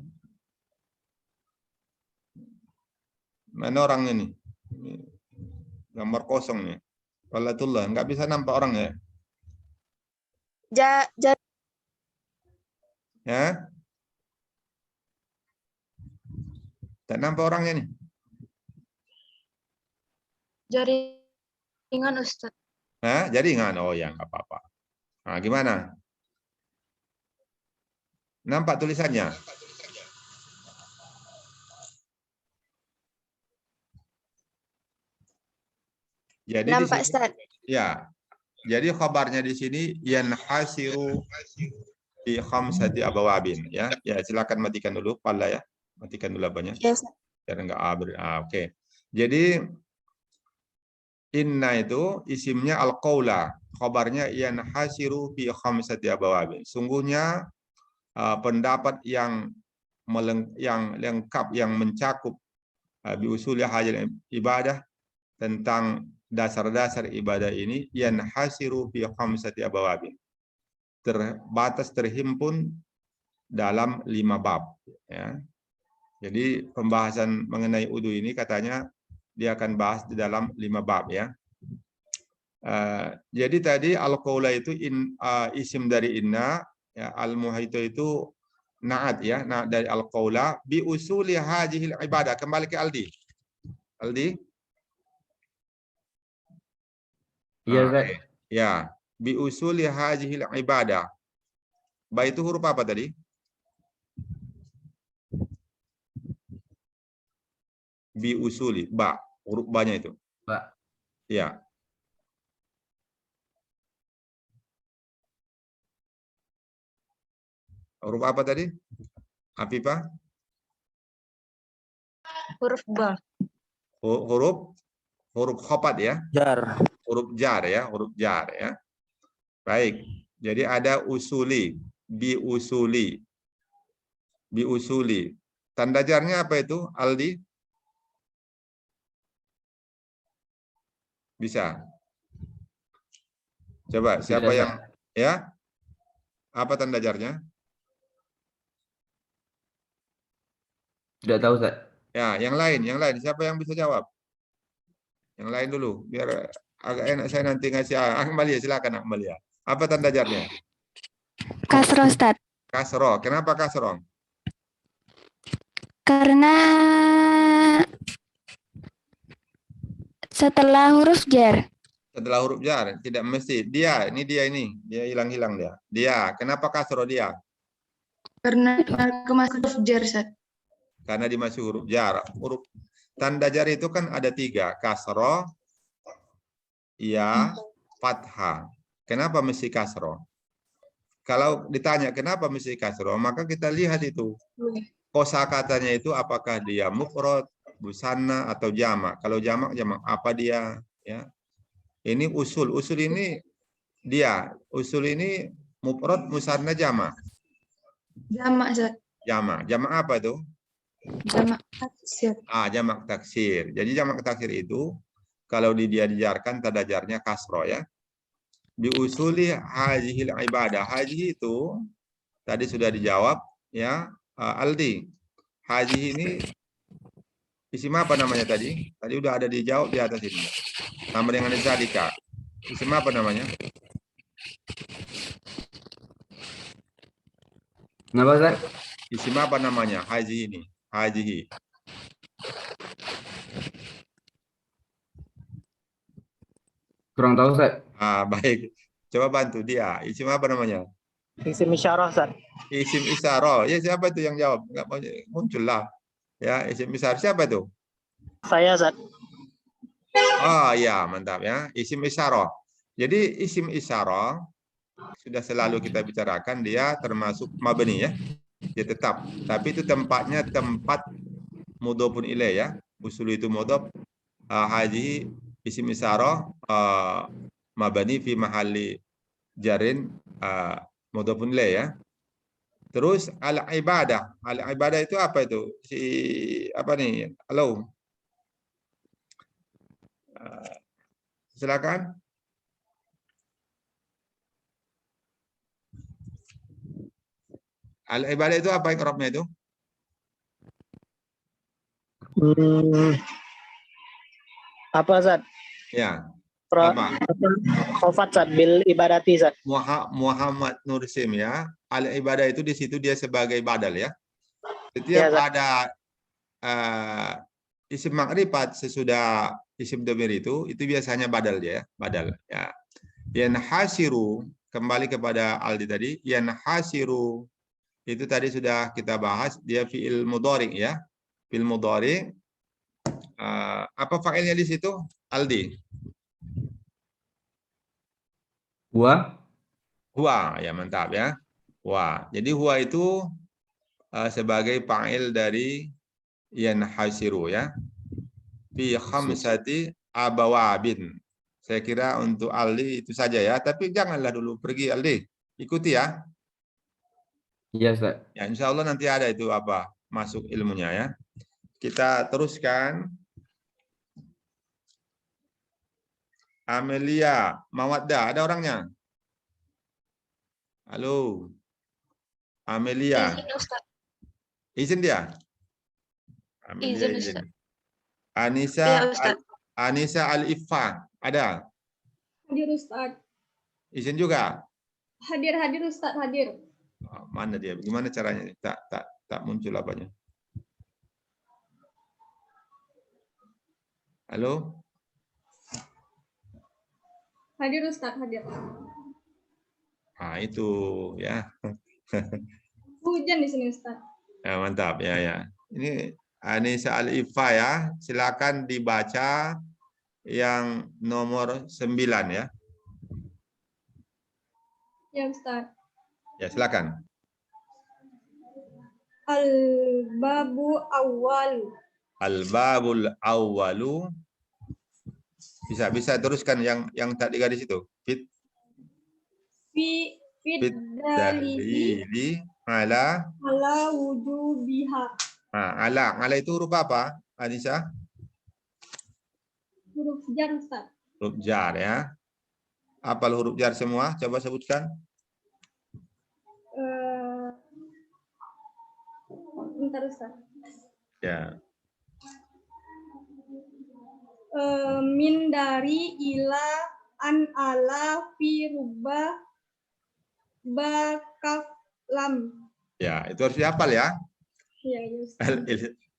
Mana orangnya nih? Gambar kosong nih. Wallatullah, nggak bisa nampak orang ya? Ya? Tak nampak orangnya nih? Jaringan, Ustaz. Jaringan? Oh ya, nggak apa-apa. Nah, gimana? Nampak tulisannya? Jadi nampak, di sini, Ustaz. ya. Jadi khabarnya di sini yanhasiru fi khamsati abwabin ya. Ya, silakan matikan dulu pala ya. Matikan dulu apanya. Yes. Biar enggak oke. Jadi inna itu isimnya al-qaula, khabarnya yanhasiru fi khamsati abwabin. Sungguhnya pendapat yang lengkap, yang mencakup bi usuli hajil ibadah, tentang dasar-dasar ibadah ini, yanhasiru fi khamsati abwabin. Terhimpun dalam 5 bab ya. Jadi pembahasan mengenai wudu ini katanya dia akan bahas di dalam 5 bab ya. Jadi tadi al-qaula itu isim dari inna ya, al-muhita itu na'at ya, na'at dari al-qaula bi usuli hadhil ibadah. Kembali ke Aldi. Aldi? Iya, Ustaz. Ya, bi usuli hadhil ibadah. Ba itu huruf apa tadi? Bi usuli, ba, huruf ba-nya itu. Ba. Ya. Huruf apa tadi? Afifah? Huruf ba. Huruf khafat ya. Jar. Huruf jar ya, huruf jar ya. Baik. Jadi ada usuli, biusuli. Biusuli. Tanda jarnya apa itu, Aldi? Bisa. Coba siapa Bisa, yang ya? Apa tanda jarnya? Tidak tahu, Ustaz. Ya, yang lain. Siapa yang bisa jawab? Yang lain dulu, biar agak enak saya nanti ngasih. Akmalia, silakan Akmalia. Apa tanda jarnya? Kasroh, Ustaz. Kasroh. Kenapa kasroh? Karena setelah huruf jar. Setelah huruf jar, tidak mesti. Dia hilang-hilang dia. Dia, kenapa kasroh dia? Karena kemasuk huruf jar, Ustaz. Karena dimasuk huruf jar. Huruf tanda jar itu kan ada 3, kasroh, ya, fathah. Kenapa mesti kasroh? Kalau ditanya kenapa mesti kasroh, maka kita lihat itu kosakatanya itu apakah dia mufrad, musanna atau jamak. Kalau jamak apa dia? Ya, ini usul ini dia. Usul ini mufrad, musanna, jamak. Jamak, Ustaz. Jamak apa itu? Jamak taksir. Jamak taksir. Jadi jamak taksir itu kalau dia dijarkan tanda jarnya kasroh ya. Biusuli hajihil ibadah. Haji itu tadi sudah dijawab ya, Aldi. Haji ini isim apa namanya tadi? Tadi udah ada dijawab di atas ini. Sama dengan Zadika. Isim apa namanya? Kenapa, Ustaz? Isim apa namanya? Haji ini. Hajihi. Kurang tahu, Ustaz. Baik. Coba bantu dia. Isim apa namanya? Isim isyarah, Ustaz. Isim isyarah. Ya, siapa itu yang jawab? Enggak muncul lah. Ya, isim isyarah siapa itu? Saya, Ustaz. Ya, mantap ya. Isim isyarah. Jadi isim isyarah sudah selalu kita bicarakan, dia termasuk mabni ya. Dia tetap. Tapi itu tempatnya tempat mudhofun ilaih ya. Usul itu mudhof. Haji isim isyarah mabni fi mahalli jarin mudhofun ilaih ya. Terus al-ibadah. Al-ibadah itu apa itu? Apa nih? Halo. Silakan. Al-ibadah itu apa ikrabnya itu? Apa, Ustaz? Ya. Apa? Khofat, Ustaz, bil ibadati, Ustaz. Muhammad Nursim ya. Al-ibadah itu di situ dia sebagai badal ya. Setiap Ya, ada isim makrifat sesudah isim dhamir itu biasanya badal dia ya. Badal ya. Yanhasiru, kembali kepada Aldi tadi, yanhasiru itu tadi sudah kita bahas, dia fi'il mudhari ya. Fi'il mudhari. Apa fa'ilnya di situ, Aldi? Huwa, ya mantap ya. Huwa. Jadi huwa itu sebagai fa'il dari yanhasiru ya. Fi khamsati abawabin. Saya kira untuk Aldi itu saja ya, tapi janganlah dulu pergi Aldi. Ikuti ya. Iya, Ustaz. Ya, insya Allah nanti ada itu apa masuk ilmunya ya. Kita teruskan. Amelia Mawaddah, ada orangnya? Halo. Amelia. Izin, Ustaz. Izin dia? Amelia Izin, Ustaz. Anissa, Ya, Ustaz. Anissa Al-Iffa, ada? Hadir, Ustaz. Izin juga? Hadir, Ustaz, hadir. Mana dia? Gimana caranya? Tak muncul apanya. Halo? Hadir, Ustaz, hadir. Itu ya. Hujan di sini, Ustaz. Ya, mantap ya ya. Ini Anissa Al-Iffa ya. Silakan dibaca yang nomor 9 ya. Ya, Ustaz. Ya, silakan. Al-babu awal. Al-babul awwalu. Bisa teruskan yang tadi garis itu. Fit Fi Fit dalili dalili ala. ala wujubiha. Nah, ala itu huruf apa, Anissa? Huruf jar, Ustaz. Huruf jar ya. Apa huruf jar semua? Coba sebutkan. Bentar, Ustaz. Ya. Min dari ila an ala fi rubba bakaf lam. Ya, itu harus dihafal ya. Iya, iya, Ustaz.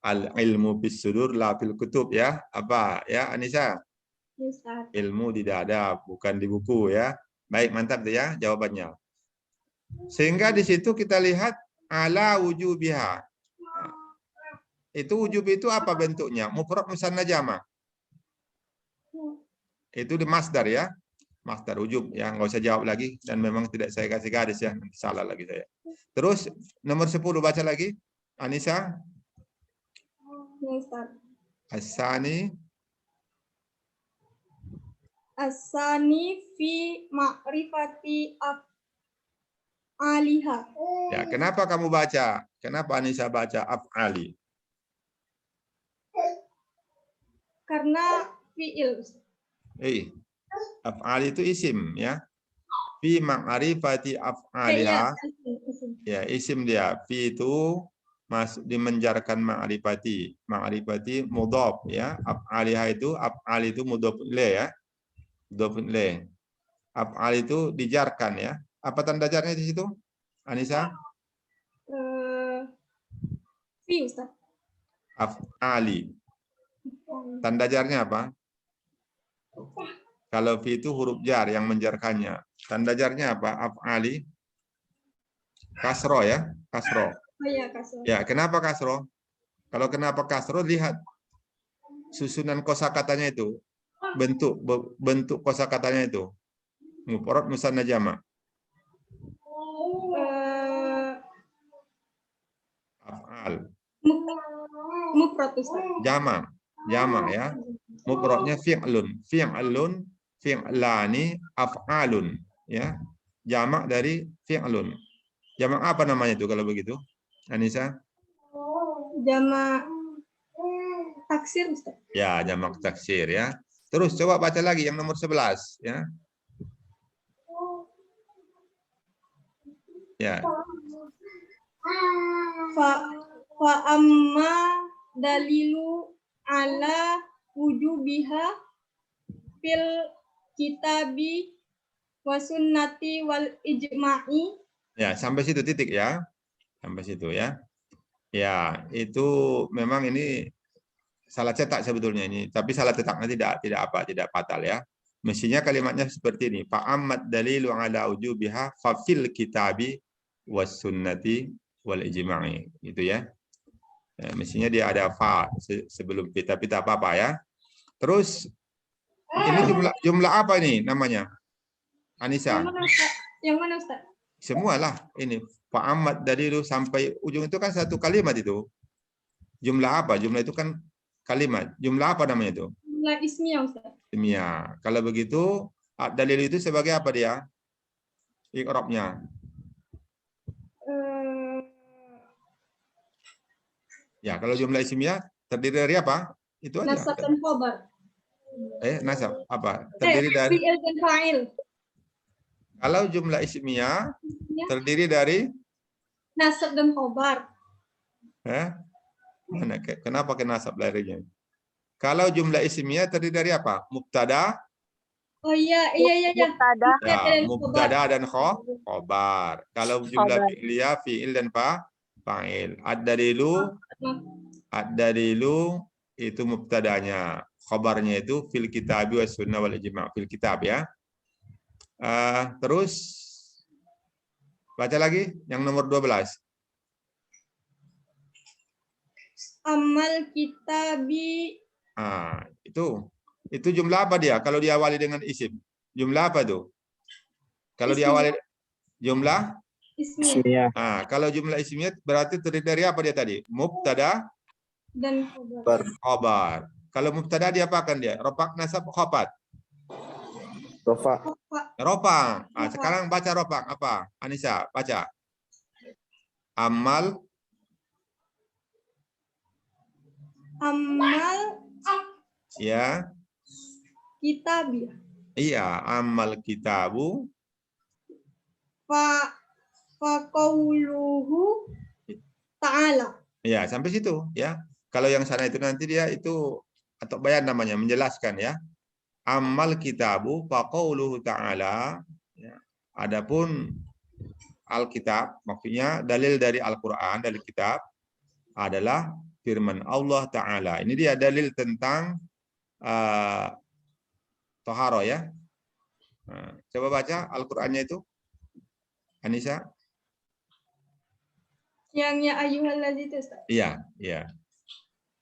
Al-ilmu bis sudur la fil kutub ya. Apa ya, Anissa? Iya, Ustaz. Ilmu di dada, bukan di buku ya. Baik, mantap tuh ya jawabannya. Sehingga di situ kita lihat ala wujubiha. Itu wujub itu apa bentuknya? Mufrad musanna jamak. Itu di masdar ya. Masdar wujub ya, nggak usah jawab lagi dan memang tidak saya kasih garis ya, nanti salah lagi saya. Terus nomor 10 baca lagi. Anissa. Iya, Ustaz. As-sani. Asani fi ma'rifati af'aliha. Ya, kenapa kamu baca? Kenapa Anissa baca af'ali? Karena fi'il. Af'ali itu isim ya. Fi ma'rifati af'aliha. Ya, isim dia. Fi itu dimenjarkan ma'rifati. Ma'rifati mudhaf ya. Af'aliha itu af'ali itu mudhaf ilaih ya. Mudhaf ilaih. Af'ali itu dijarkan ya. Apa tanda jarnya di situ? Anissa? Fi, Ustaz. Af'ali. Tanda jarnya apa? Kalau fi itu huruf jar yang menjarkannya. Tanda jarnya apa? Af'ali. Kasro ya. Kasro. Oh iya, kasih. Ya, kenapa kasro? Kalau kenapa kasro, lihat susunan kosakatanya itu. Bentuk kosakatanya itu. Mufrad musanna jamak. Af'al. Mufrad, Ustaz. Jamak ya. Mufradnya fi'lun, fi'lani, af'alun ya. Jamak dari fi'lun. Jamak apa namanya itu kalau begitu? Anissa? Jamak taksir, Ustaz. Ya, jamak taksir ya. Terus coba baca lagi yang nomor 11 ya. Ya. Fa amma dalilu ala wujubiha fil kitabi wa sunnati wal ijma'i. Ya, sampai situ titik ya. Sampai situ ya. Ya, itu memang ini salah cetak sebetulnya ini, tapi salah cetaknya tidak fatal ya. Mestinya kalimatnya seperti ini. Fa ammat dalilu ala wujubiha fa fil kitabi was sunnati wal ijma'i. Itu ya. Ya, mestinya dia ada fa sebelum fi, tapi tak apa-apa ya. Terus ini jumlah apa ini namanya? Anissa. Yang mana, Ustaz? Semualah ini. Fa ammat dalilu sampai ujung itu kan satu kalimat itu. Jumlah apa? Jumlah itu kan kalimat. Jumlah apa namanya itu? Jumlah ismiyah, Ustaz. Ismiyah. Kalau begitu, dalil itu sebagai apa dia? I'rabnya. Ya, kalau jumlah ismiyah terdiri dari apa? Itu aja. Nasab dan khobar. Nasab apa? Terdiri dari fi'il dan fa'il. kalau jumlah ismiyah terdiri dari Nasab dan khobar. Mana? Kenapa ke nasab larinya? Kalau jumlah ismiyah terdiri dari apa? Mubtada. Oh iya. Mubtada. Ya, mubtada dan khobar. Kalau jumlah fi'liyah, fi'il dan fa'il. Ad-dalilu itu mubtadanya. Khobarnya itu fil kitab wa sunnah wal ijma' fil kitab ya. Terus baca lagi yang nomor 12. Amal kitabi. Itu jumlah apa dia? Kalau diawali dengan isim, jumlah apa tuh? Kalau diawali jumlah ismiyah Kalau jumlah ismiyah berarti terdiri dari apa dia tadi? Mubtada, dan khobar. khobar. Kalau mubtada dia apakan dia? Ropak, nasab, khafat. Khobar. Ropak. Sekarang baca ropak apa? Anissa, baca. Amal ya. Kitabiyah. Iya, amal kitabu. Qauluhu ta'ala. Ya, sampai situ ya. Kalau yang sana itu nanti dia itu atau bayan namanya menjelaskan ya. Amal kitabu faqauluhu ta'ala. Ya. Adapun Alkitab maksudnya dalil dari Al-Qur'an, dari kitab adalah firman Allah Ta'ala. Ini dia dalil tentang toharo ya. Coba baca Al-Qur'annya itu. Anissa. Yang ya ayyuhallazina itu, Ustaz. Iya, iya.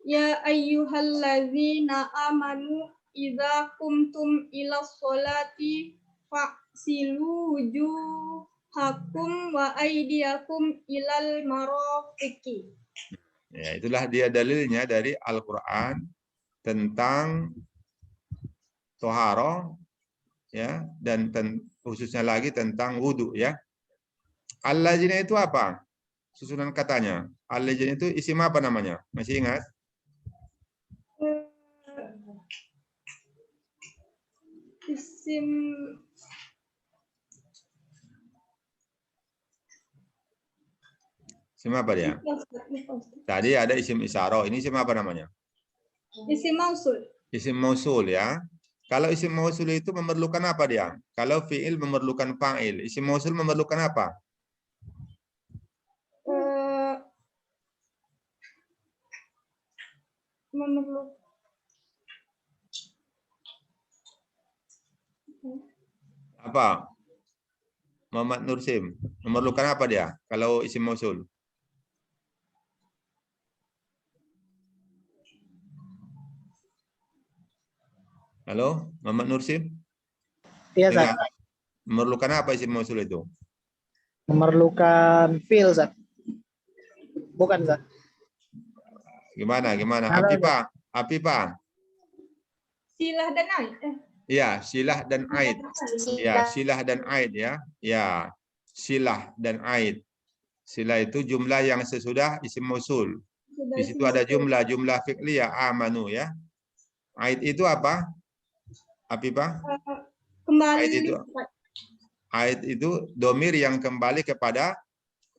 Ya ayyuhallazina amanu idza qumtum ila sholati fa'silu wujuhakum wa aydiyakum ilal marafiqi. Ya, itulah dia dalilnya dari Al-Qur'an tentang toharo ya, dan khususnya lagi tentang wudu ya. Allazina itu apa? Susunan katanya. Allazina itu isim apa namanya? Masih ingat? Isim Isim apa dia? Tadi ada isim isyarah. Ini isim apa namanya? Isim mausul. Isim mausul ya. Kalau isim mausul itu memerlukan apa dia? Kalau fi'il memerlukan fa'il. Isim mausul memerlukan apa? Apa? Muhammad Nursim. Memerlukan apa dia? Kalau isim mausul. Halo, Muhammad Nursim? Iya, Zat. Dengar. Memerlukan apa isim mausul itu? Memerlukan feel, Zat. Bukan, Zat. Gimana? Halo, Apipa? Silah dan aid. Ya, silah dan aid. Ya, silah dan aid ya. Ya, silah dan aid. Silah itu jumlah yang sesudah isim mausul. Di situ ada jumlah fi'liyah amanu ya. Aid itu apa? Apipa? Kembali Aid itu domir yang kembali kepada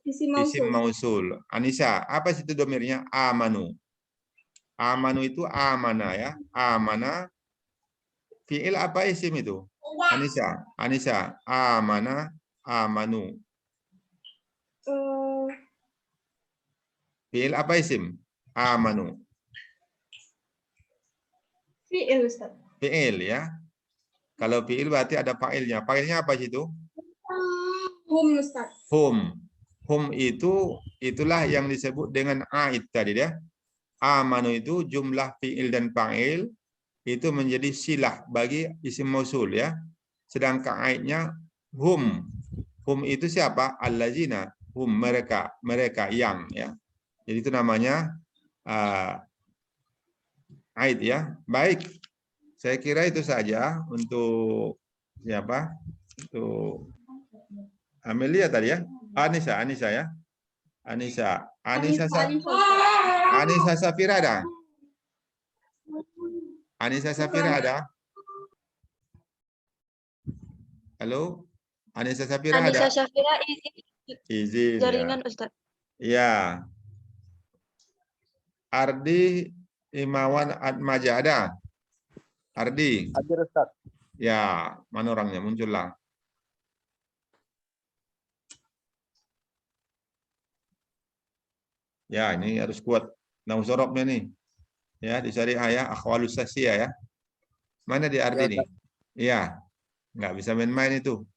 isim isim mausul. mausul. Anissa, apa situ domirnya? Amanu. Amanu itu amana ya. Amana. Fi'il apa isim itu? Anissa. Amana, amanu. Fi'il apa isim? Amanu. Fi'il, Ustaz. Fi'il ya. Kalau fi'il berarti ada fa'ilnya. Fa'ilnya apa situ? Hum, Ustaz. Hum. Hum itu itulah yang disebut dengan aid tadi ya. Amanu itu jumlah fi'il dan fa'il itu menjadi silah bagi isim mausul ya. Sedangkan aidnya hum. Hum itu siapa? Allazina. Hum mereka yang ya. Jadi itu namanya aid ya. Baik. Saya kira itu saja untuk siapa? Untuk Amelia tadi ya. Anissa ya. Anissa Safira ada? Anissa Safira ada? Halo? Anissa Safira ada? Anissa Syafira Izin jaringan ya. Ustaz. Ya. Ardi Imawan Atmaja ada? Ardi? Hadir, Ustaz. Ya, mana orangnya? Muncullah. Ya, ini harus kuat. Nausorobnya nih. Ya, di syariah ya. Akhwalus sasiyah ya. Mana di Ardi nih? Ya, nggak bisa main-main itu.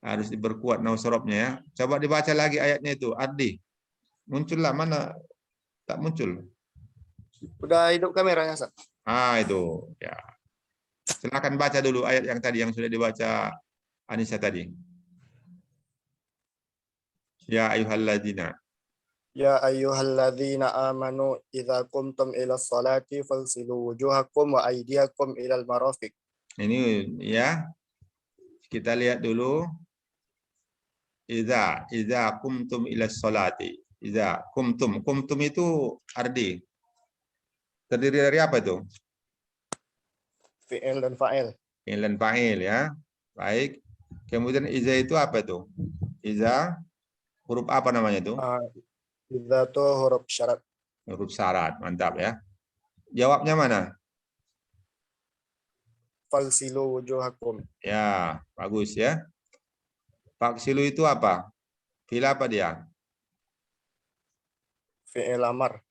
Harus diperkuat nausorobnya ya. Coba dibaca lagi ayatnya itu. Ardi. Muncullah, mana? Tak muncul. Udah hidup kameranya, Ustaz. Itu. Ya. Silakan baca dulu ayat yang tadi yang sudah dibaca Anissa tadi. Ya ayyuhalladzina. Ya ayyuhalladzina amanu idza qumtum ila sholati faghsilu wujuhakum wa aydiyakum ilal marafiq. Ini ya. Kita lihat dulu. Idza qumtum ila sholati. Idza qumtum. Qumtum itu ardi. Terdiri dari apa itu? Fi'il dan fa'il. Fi'il dan fa'il ya. Baik. Kemudian iza itu apa itu? Iza huruf apa namanya itu? Idza itu huruf syarat. Huruf syarat. Mantap ya. Jawabnya mana? Faghsilu wujuhakum. Ya, bagus ya. Faksilu itu apa? Fi'il apa dia? Fi'il amar.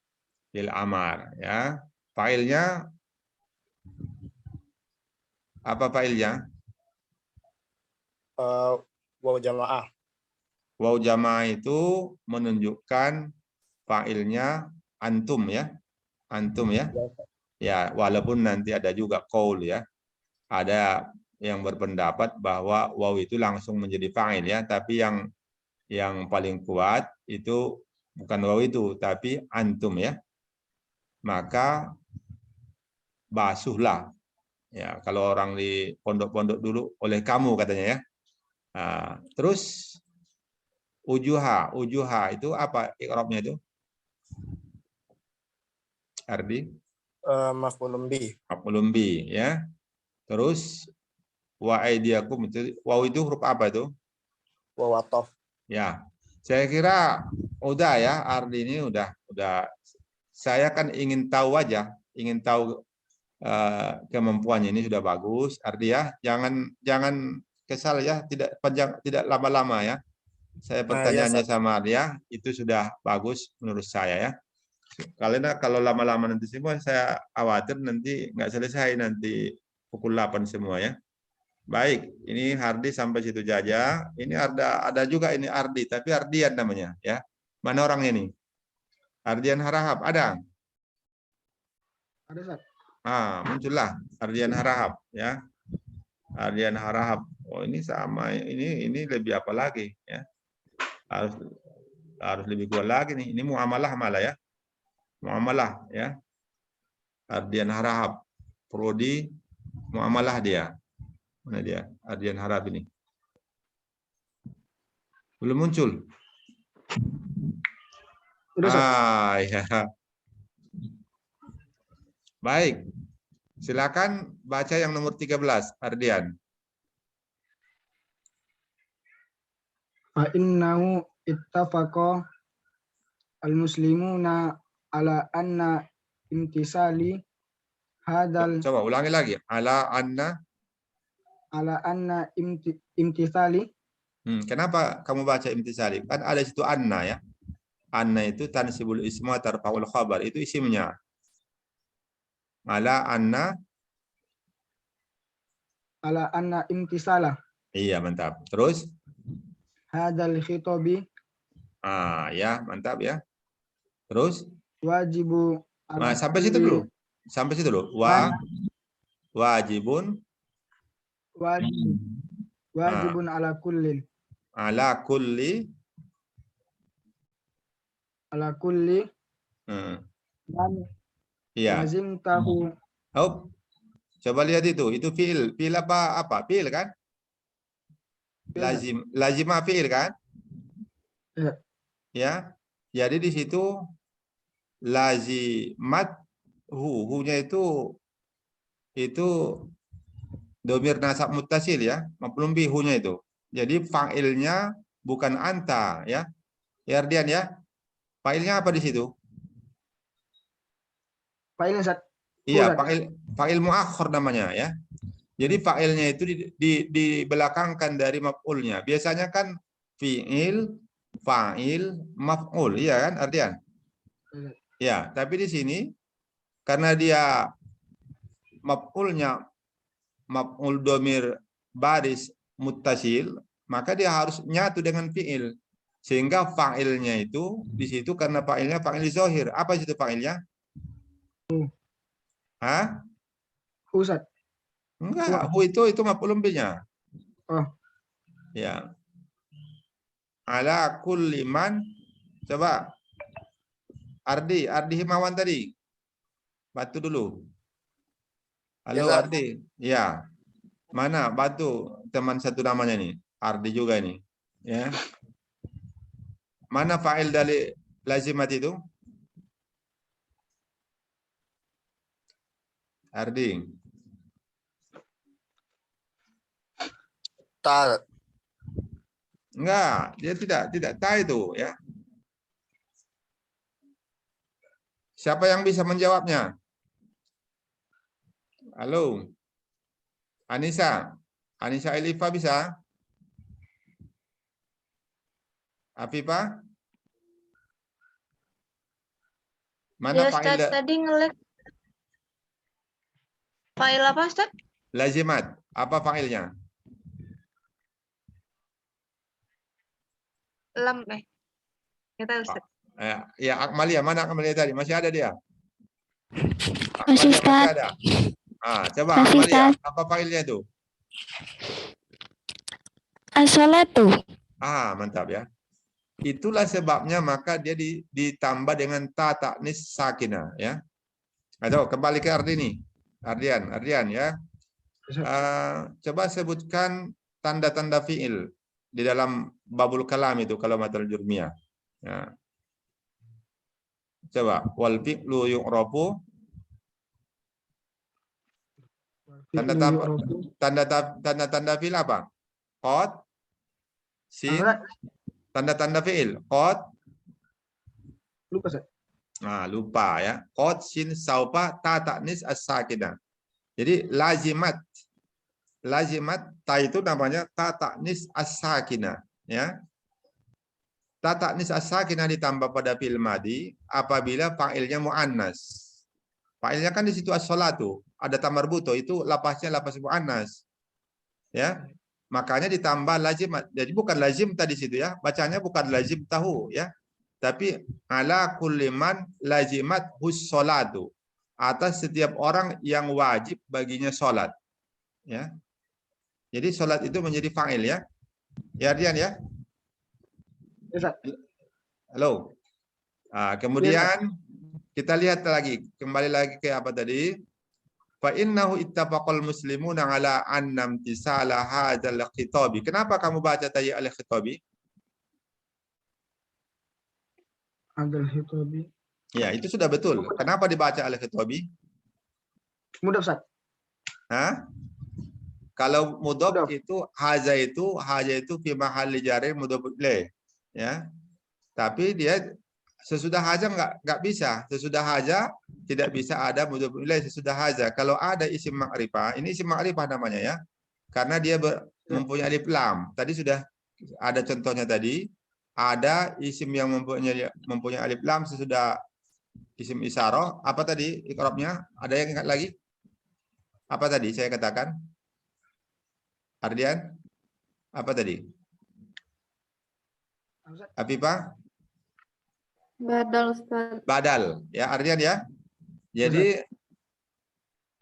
Fi'il amar ya. Fa'ilnya apa fa'ilnya? Waw jamaah. Waw jamaah itu menunjukkan fa'ilnya antum ya. Antum ya. Ya, walaupun nanti ada juga qaul ya. Ada yang berpendapat bahwa waw itu langsung menjadi fa'il ya, tapi yang paling kuat itu bukan waw itu, tapi antum ya. Maka basuhlah. Ya, kalau orang di pondok-pondok dulu oleh kamu katanya ya. Nah, terus ujuha itu apa i'rabnya itu? Ardi? Maf'ulun bih. Maf'ulun bih ya. Terus wa aidiakum itu waw itu huruf apa itu? Waw ataf. Ya. Saya kira udah ya, Ardi ini udah saya kan ingin tahu aja, ingin tahu kemampuannya ini sudah bagus. Ardi ya, jangan kesal ya, tidak panjang, tidak lama-lama ya. Saya pertanyaannya sama dia itu sudah bagus menurut saya ya. Kalau lama-lama nanti semua saya khawatir nanti nggak selesai nanti pukul 8 semua ya. Baik, ini Hardi sampai situ saja. Ini ada juga ini Ardi, tapi Ardian namanya ya. Mana orangnya nih? Ardian Harahap ada? Ada, Ustaz. Muncullah Ardian Harahap ya. Ardian Harahap. Oh, ini sama ini lebih apa lagi ya? Harus lebih kuat lagi nih. Ini muamalah malah ya. Muamalah ya. Ardian Harahap. Prodi muamalah dia. Mana dia? Ardian Harahap ini. Belum muncul. Ya. Baik. Silakan baca yang nomor 13, Ardian. Fa innahu ittafaqa al-muslimuna ala anna imtisali hadal. Coba ulangi lagi. Ala anna imtisali. Kenapa kamu baca imtisali? Kan ada situ anna ya. Anna itu tansibul isma tarfa'ul khabar. Itu isimnya. Ala anna imtisala. Iya, mantap. Terus? Hadal khitobi. Ya, mantap ya. Terus? Wajibu. Sampai situ dulu. Sampai situ dulu. Wajibun. Wajibun ala kullin. Ala kulli. Ala kulli. Iya. Lazim tahu. Oh, coba lihat itu. Itu fi'il. Fi'il apa? Fi'il kan? Lazimah fi'il kan? Ya. Ya. Jadi di situ lazimat hu-nya itu domir nasab muttasil ya. Maf'ulun bih hu-nya itu. Jadi fa'ilnya bukan anta ya. Ya Ardian ya. Fa'ilnya apa di situ? Fa'il Ustaz. Iya, fa'il muakhir namanya ya. Jadi fa'ilnya itu dibelakangkan dari maf'ulnya. Biasanya kan fi'il, fa'il, maf'ul, iya kan Ardian? Ya, tapi di sini karena dia maf'ulnya maf'ul domir baris muttasil, maka dia harus nyatu dengan fi'il. Sehingga fa'ilnya itu di situ karena fa'ilnya fa'il zahir. Apa itu fa'ilnya? Ustaz. Enggak, hu itu maf'ulun bihnya. Oh. Ya. Ala kulli man. Coba. Ardi Himawan tadi. Bantu dulu. Halo Ya, Zat. Ardi. Ya. Mana bantu teman satu namanya nih. Ardi juga ini. Ya. Mana fa'il dari lazimat itu? Ardi. Ta. Enggak, dia tidak tahu itu ya. Siapa yang bisa menjawabnya? Halo. Anissa Elifa bisa? Afifah? Mana Ya, fa'il Ustaz, tadi nge-lag. File apa, Ustaz? lazimat? Apa fa'ilnya? Lam, Nggak tahu, Ustaz. Ya, Akmalia, mana Akmalia tadi? Masih ada dia? Masih, Akmalia Ustaz. ada. Coba Masih, Akmalia, Ustaz. apa fa'ilnya itu? As-salatu. Mantap ya. Itulah sebabnya maka dia ditambah dengan ta ta'nis sakinah ya. Ayo kembali ke Ardini. Ardian ya. Coba sebutkan tanda-tanda fi'il di dalam babul kalam itu kalau matal jurmiyah. Ya. Coba wal fi'lu yu'rafu. Tanda-tanda fi'il apa? Qad, sin, tanda-tanda fi'il. Qad. Lupa, Ustaz. Lupa ya. Qad, sin, saufa, ta ta'nis as-sakinah. Jadi lazimat ta itu namanya ta ta'nis as-sakinah ya. Ta ta'nis as-sakinah ditambah pada fi'il madi apabila fa'ilnya muannas. Fa'ilnya kan di situ as-salatu, ada tamarbuto itu lapasnya lapas muannas. Ya. Makanya ditambah lazimat. Jadi bukan lazim tadi situ ya. Bacanya bukan lazim tahu ya. Tapi ala kulli man lazimat hus salatu. Atas setiap orang yang wajib baginya salat. Ya. Jadi salat itu menjadi fa'il ya. Ya Ardian ya. Ustaz. Halo. Kemudian kita lihat lagi, kembali lagi ke apa tadi? Fa innahu ittafaqal muslimuna ala anna imtisala hadzal khitabi. Kenapa kamu baca tadi al-khitabi? Al-khitabi. Ya, itu sudah betul. Kenapa dibaca al-khitabi? Mudah, Ustaz. Kalau mudhaf itu haza itu fi mahalli jarri mudhaf ilaih. Ya. Tapi dia sesudah haza enggak bisa. Sesudah haza tidak bisa ada mudhaf ilaih sesudah haza. Kalau ada isim ma'rifah, ini isim ma'rifah namanya ya. Karena dia mempunyai alif lam. Tadi sudah ada contohnya tadi. Ada isim yang mempunyai alif lam sesudah isim isyarah. Apa tadi ikrabnya? Ada yang ingat lagi? Apa tadi saya katakan? Ardian? Apa tadi? Afifah? Badal, Ustaz. Badal. Ya, Ardian ya. Jadi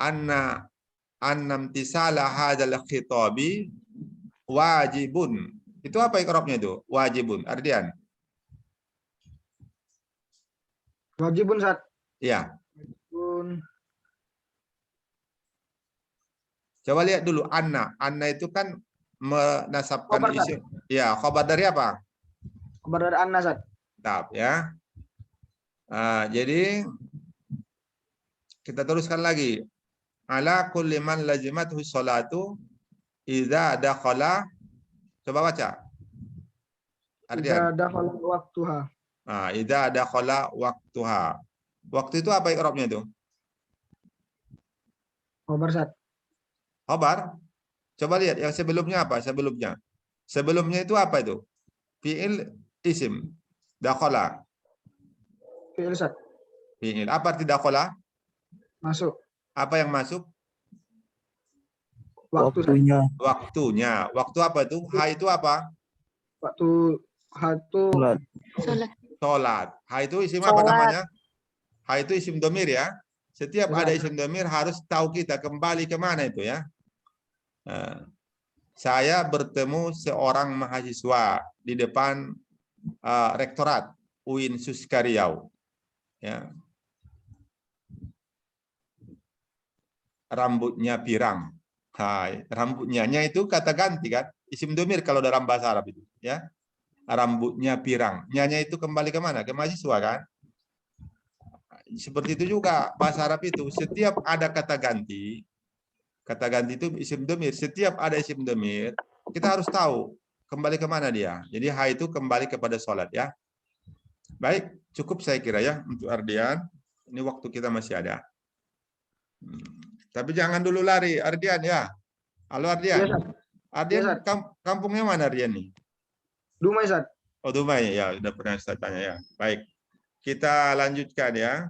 annam tisala hadzal khitabi wajibun. Itu apa ikrabnya itu? Wajibun. Ardian. Wajibun, Ustaz. Iya. Wajibun. Coba lihat dulu anna. Anna itu kan menasabkan Khabar, isim. Ya, khabar dari apa? Kabar dari Anna, Ustaz. Tetap ya. Jadi kita teruskan lagi. Ala kulli man lazimathu sholatu idza dakhala. Coba baca. Ardian. Idza dakhala waqtuha. Idza dakhala waqtuha. Waktu itu apa i'rabnya itu? Kabar, Ustaz. Khabar. Coba lihat yang sebelumnya apa? Sebelumnya itu apa itu? Fi'il isim. Dakhala. Fi'il, Ustaz. Fi'il. Apa arti dakhala? Masuk. Apa yang masuk? Waktunya. Waktunya. Waktu apa itu? Ha itu apa? Waktu itu Sholat. Ha itu isim apa namanya? Ha itu isim domir ya. Setiap ada isim domir harus tahu kita kembali kemana itu ya. Saya bertemu seorang mahasiswa. di depan Rektorat UIN Suska Riau. Ya. Rambutnya pirang. Hai, rambutnya itu kata ganti kan? Isim domir kalau dalam bahasa Arab itu, ya. Rambutnya pirang. Nyanya itu kembali ke mana? Ke mahasiswa kan? Seperti itu juga bahasa Arab itu. Setiap ada kata ganti itu isim domir. Setiap ada isim domir, kita harus tahu kembali ke mana dia. Jadi ha itu kembali kepada sholat ya. Baik, cukup saya kira ya untuk Ardian. Ini waktu kita masih ada. Tapi jangan dulu lari, Ardian ya. Halo Ardian. Iya, Ustaz. Ardian, Iya, Ustaz. kampungnya mana Ardian nih? Dumai, Ustaz. Oh, Dumai ya, udah pernah saya tanya ya. Baik. Kita lanjutkan ya.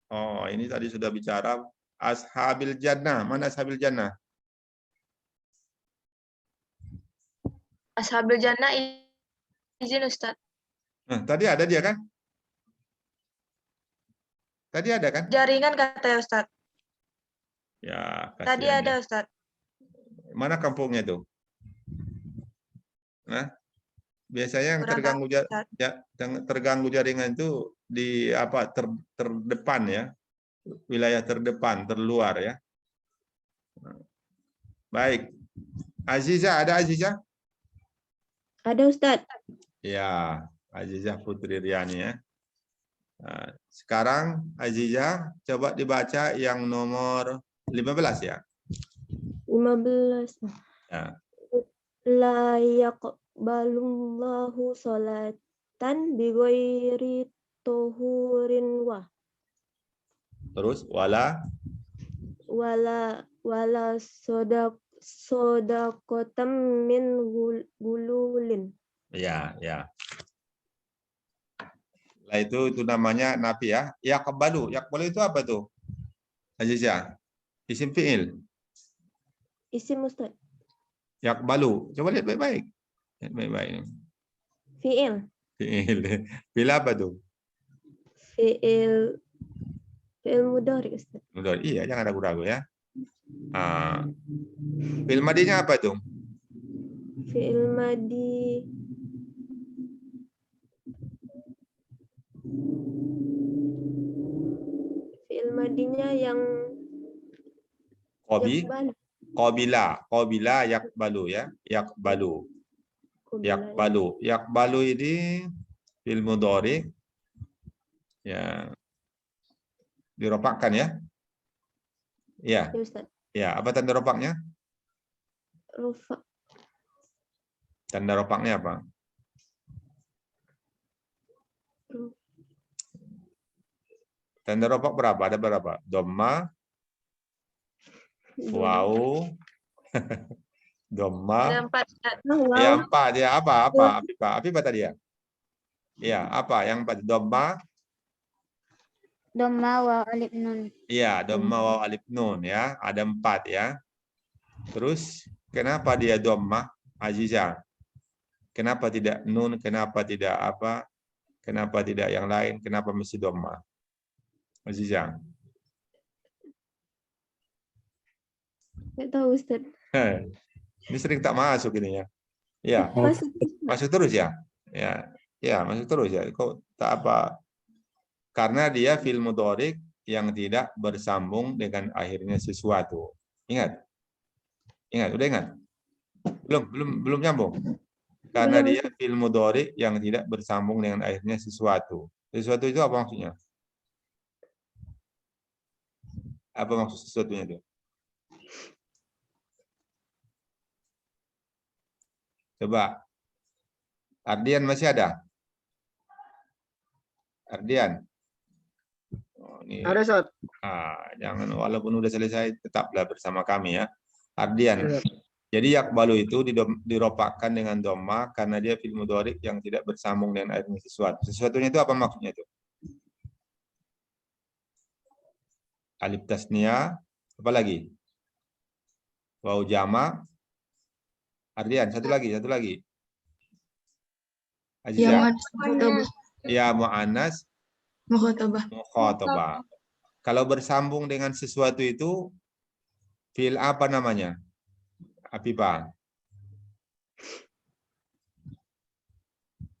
Oh, ini tadi sudah bicara Ashabil Jannah. Mana Ashabil Jannah? Ashabil Jannah izin Ustaz. Nah, tadi ada dia kan? Tadi ada kan? Jaringan katanya Ustaz. Ya, Tadi kasihan ada ya. Ustaz. Mana kampungnya tuh? Nah, biasanya yang Kurang terganggu jaringan itu di apa terdepan ya, wilayah terdepan, terluar ya. Baik, Aziza, ada Aziza? Ada Ustaz. Ya, Aziza Putri Riani ya. Nah, sekarang Aziza coba dibaca yang nomor 15 ya. 15. Ya. La yaqbalullahu sholatan bighairi tuhurin Terus wala sodakotam min gululin. ya. Lah itu namanya nafi ya. Yaqbalu itu apa tuh? Aziza. Isim fi'il. Isim Ustaz. Yaqbalu. Coba lihat baik-baik. Lihat baik-baik. Fi'il. Fi'il. Fi'il apa tuh? Fi'il mudhari Ustaz. Udah, iya, jangan ragu-ragu ya. Fi'il madinya apa tuh? Fi'il madi. Fi'il madinya yang Qabila yaqbalu ya. Yaqbalu ini fi'il mudhari ya. Diropakkan ya. Iya. Ya Ustaz. Ya, apa tanda ropaknya? Rufa. Tanda ropaknya apa? Tanda ropak berapa? Ada berapa? Dhamma, waw, dhamma. Ada 4 Ustaz. Ya, 4 ya. Apa? Apa tadi ya? Iya, apa? Yang 4 dhamma. Dhamma wa alif nun. Iya, dhamma waw alif nun ya. Ada 4 ya. Terus kenapa dia dhamma, Aziza? Kenapa tidak nun? Kenapa tidak apa? Kenapa tidak yang lain? Kenapa mesti dhamma? Aziza. Nggak tahu Ustaz. Ini sering tak masuk ini ya. Ya, masuk terus ya. Ya, masuk terus ya. Kok tak apa? Karena dia fi'il mudhari yang tidak bersambung dengan akhirnya sesuatu. Ingat? Udah ingat? Belum nyambung. Karena dia fi'il mudhari yang tidak bersambung dengan akhirnya sesuatu. Sesuatu itu apa maksudnya? Apa maksud sesuatunya itu? Coba. Ardian masih ada? Ardian. Oh, ini. Ada, Ustaz. Jangan walaupun udah selesai tetaplah bersama kami ya. Ardian. Iya. Jadi yaqbalu itu diropakkan dengan dhamma karena dia fi'il mudhari yang tidak bersambung dengan akhirnya sesuatu. Sesuatunya itu apa maksudnya itu? Alif tasniyah, apa lagi? Waw jama. Ardian, satu lagi. Aziza. Ya mu'annas mukhatabah. Kalau bersambung dengan sesuatu itu fi'il apa namanya? Afifah.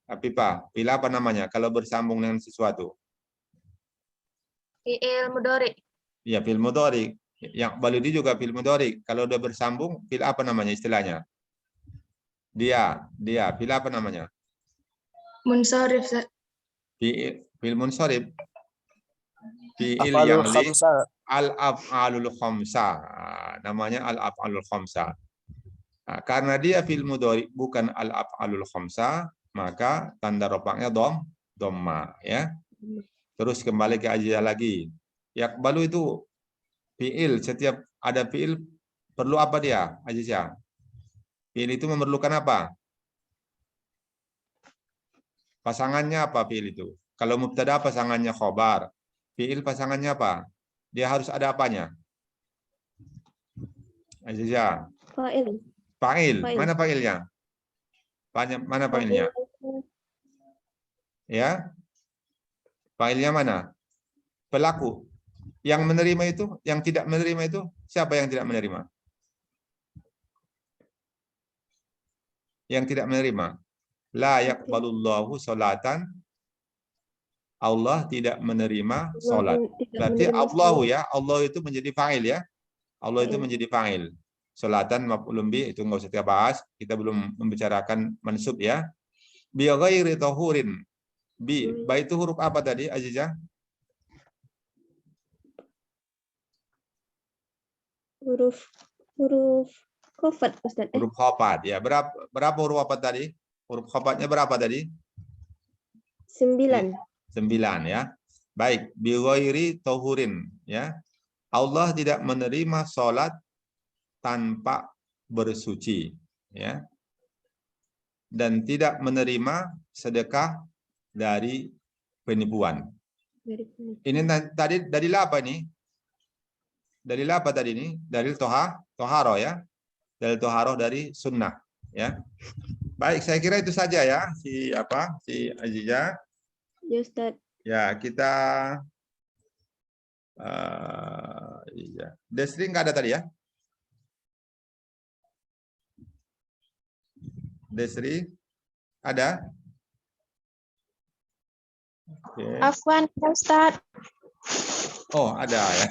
Apipa, fi'il apa namanya kalau bersambung dengan sesuatu? Fi'il mudhari. Iya, fi'il mudhari. Yang baludi juga fi'il mudhari. Kalau udah bersambung, fi'il apa namanya istilahnya? Dia, fi'il apa namanya? Munsharif, Ustaz. Fi'il munsharif. Fi'il Af'alul yang khamsa. al-af'alul khamsa. Namanya al-af'alul khamsa. Nah, karena dia fi'il mudhari bukan al-af'alul khamsa, maka tanda rofaknya dhamma, ya. Terus kembali ke Azizah lagi. Yaqbalu itu fi'il, setiap ada fi'il perlu apa dia, Azizah? Fi'il itu memerlukan apa? Pasangannya apa fi'il itu? Kalau mubtada pasangannya khobar. Fi'il pasangannya apa? Dia harus ada apanya? Azizah. Fa'il. Fa'il. Fa'il. Mana fa'ilnya? Mana fa'ilnya? Ya. Fa'ilnya mana? Pelaku. Yang menerima itu, yang tidak menerima itu, siapa yang tidak menerima? Yang tidak menerima. La yaqbalullahu sholatan. Allah tidak menerima sholat. Berarti Allahu ya, Allah itu menjadi fa'il ya. Allah itu menjadi fa'il. Sholatan maf'ulun bi, itu nggak usah kita bahas. Kita belum membicarakan mansub ya. Bi ghairi tahurin. Ba itu huruf apa tadi, Azizah? Huruf khafat, Ustaz. Huruf khafat ya. Berapa huruf apa tadi? Huruf khafatnya berapa tadi? 9. 9 ya. Baik, bi ghairi tahurin ya. Allah tidak menerima sholat tanpa bersuci ya. Dan tidak menerima sedekah dari penipuan. Ini tadi dalil apa ini? Dalil apa tadi ini? Dalil toharo ya. Dalil toharo dari sunnah ya. Baik, saya kira itu saja ya si Azizah. Ya, Ustaz. Ya, kita iya. Desri nggak ada tadi ya? Desri ada? Okay. Afwan, Ustaz. Oh, ada ya.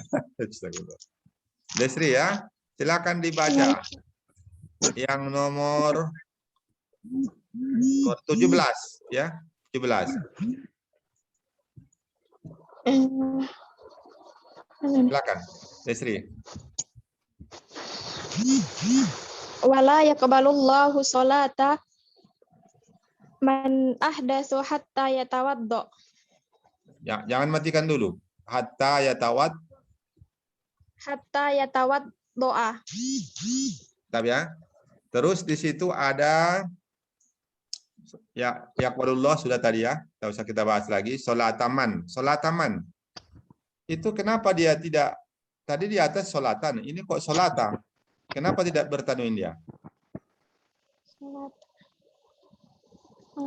Desri ya, silakan dibaca. Yang nomor 17 ya, 17. Silakan, Desri. Wala yaqbalullahu sholata man ahdatsu hatta yatawaddo. Ya, jangan matikan dulu. Hatta yatawaddoa. Tapi ya. Terus di situ ada ya yaqbalullah sudah tadi ya. Tidak usah kita bahas lagi. Sholataman. Itu kenapa dia tidak tadi di atas sholatan, ini kok sholata? Kenapa tidak bertanwin dia?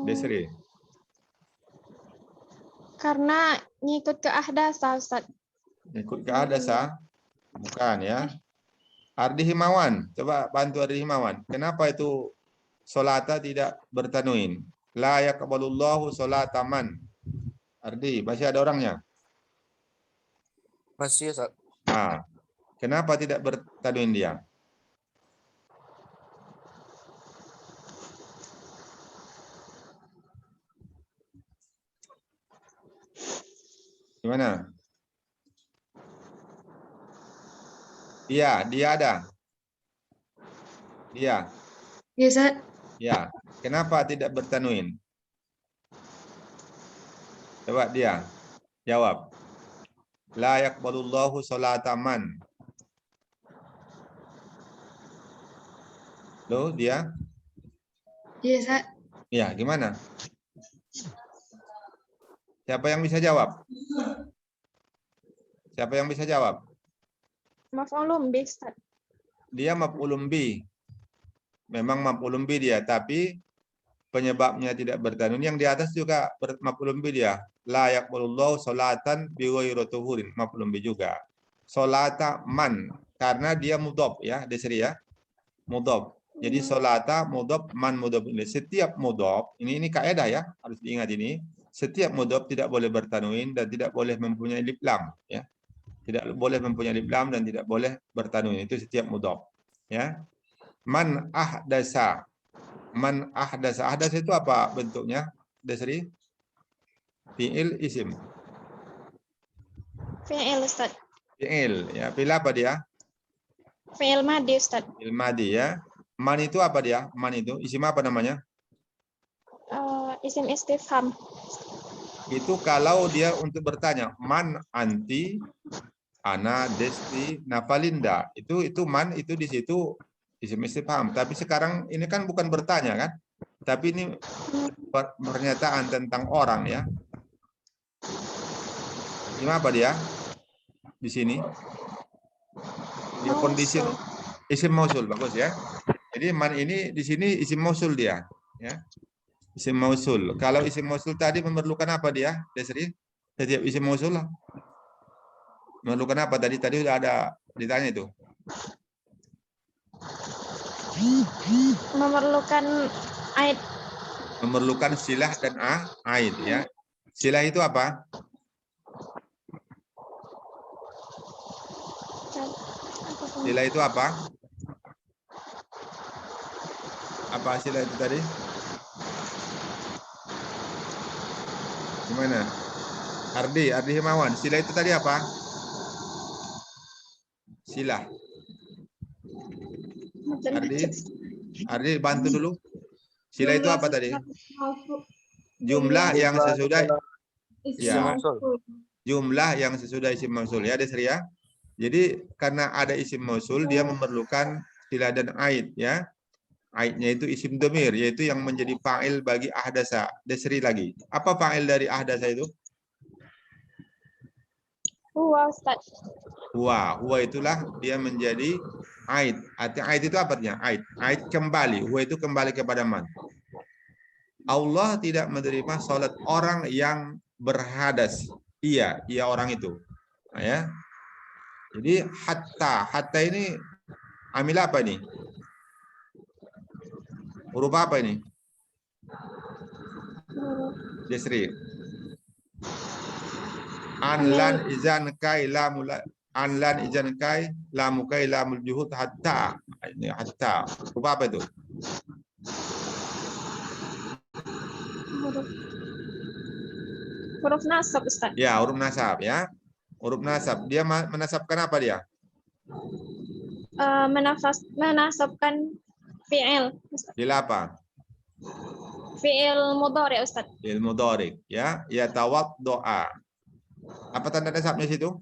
Desri. Karena ngikut ke ahdasa, Ustaz. Ikut ke ahdasa? Bukan ya. Ardi Himawan, coba bantu Ardi Himawan. Kenapa itu sholata tidak bertanwin? La yaqbalullahu sholataman. Ardi, masih ada orangnya? Masih, Ustaz. Ah, kenapa tidak bertanwin dia? Gimana? Iya, dia ada. Dia. Ya, Ustaz. Ya. Kenapa tidak bertanwin? Coba dia jawab. La yaqbalullahu sholataman. Loh, dia? Ya, Ustaz. Ya, gimana? Siapa yang bisa jawab? Siapa yang bisa jawab? Maf'ulun bi, Ustaz. Dia maf'ulun bi. Memang maf'ulun bi dia, tapi penyebabnya tidak bertanwin. Yang di atas juga maf'ulun bi dia. La yaqbalullahu sholatan bi ghairi tuhurin, maf'ulun bi juga. Sholata man, karena dia mudhof ya, Desri ya. Mudhof. Jadi solata mudhof man mudhof ilaih. Setiap mudhof ini kaidah ya, harus diingat ini. Setiap mudhof tidak boleh bertanwin dan tidak boleh mempunyai alif lam ya. Tidak boleh mempunyai alif lam dan tidak boleh bertanwin. Itu setiap mudhof ya. Man ahdasa. Man ahdasa. Ahdasa itu apa bentuknya? Desri? Fi'il isim. Fi'il Ustaz. Fi'il ya. Fi'il apa dia? Fi'il madi Ustaz. Fi'il madi ya. Man itu apa dia? Man itu isim apa namanya? Isim istifham. Itu kalau dia untuk bertanya, man anti ana desti nafalinda. Itu man itu di situ isim istifham. Tapi sekarang ini kan bukan bertanya kan? Tapi ini pernyataan tentang orang ya. Gimana dia? Di sini. Dia kondisi isim mausul bagus ya. Jadi man ini di sini isim mausul dia ya. Isim mausul. Kalau isim mausul tadi memerlukan apa dia? Desri? Setiap isim mausul lah. Memerlukan apa tadi? Tadi sudah ada ditanya itu. Memerlukan aid. Memerlukan silah dan aid ya. Silah itu apa? Silah itu apa? Apa silah itu tadi? Gimana? Ardi Himawan. Sila itu tadi apa? Sila. Ardi bantu dulu. Sila itu apa tadi? Jumlah yang sesudah ya. Jumlah yang sesudah isim mausul ya, Desri ya. Jadi karena ada isim mausul dia memerlukan sila dan aid ya. Aidnya itu isim domir, yaitu yang menjadi fa'il bagi ahdasa. Desri lagi. Apa fa'il dari ahdasa itu? Huwa Ustaz. Huwa itulah dia menjadi aid. Artinya aid itu apa artinya? Aid kembali. Huwa itu kembali kepada man. Allah tidak menerima salat orang yang berhadas. Iya orang itu. Nah, ya. Jadi hatta ini amil apa ini? Huruf apa ini? Desri. Anlan izan kai lamul anlan izan kai lamu kai lamul juhud hatta. Ini hatta. Huruf apa itu? Huruf nasab Ustaz. Ya, huruf nasab ya. Huruf nasab. Dia menasabkan apa dia? Menasabkan fi'il. Fi'il apa? Fi'il mudhari Ustaz. Fi'il mudhari ya. Ya tawaddoa. Apa tanda nasabnya situ?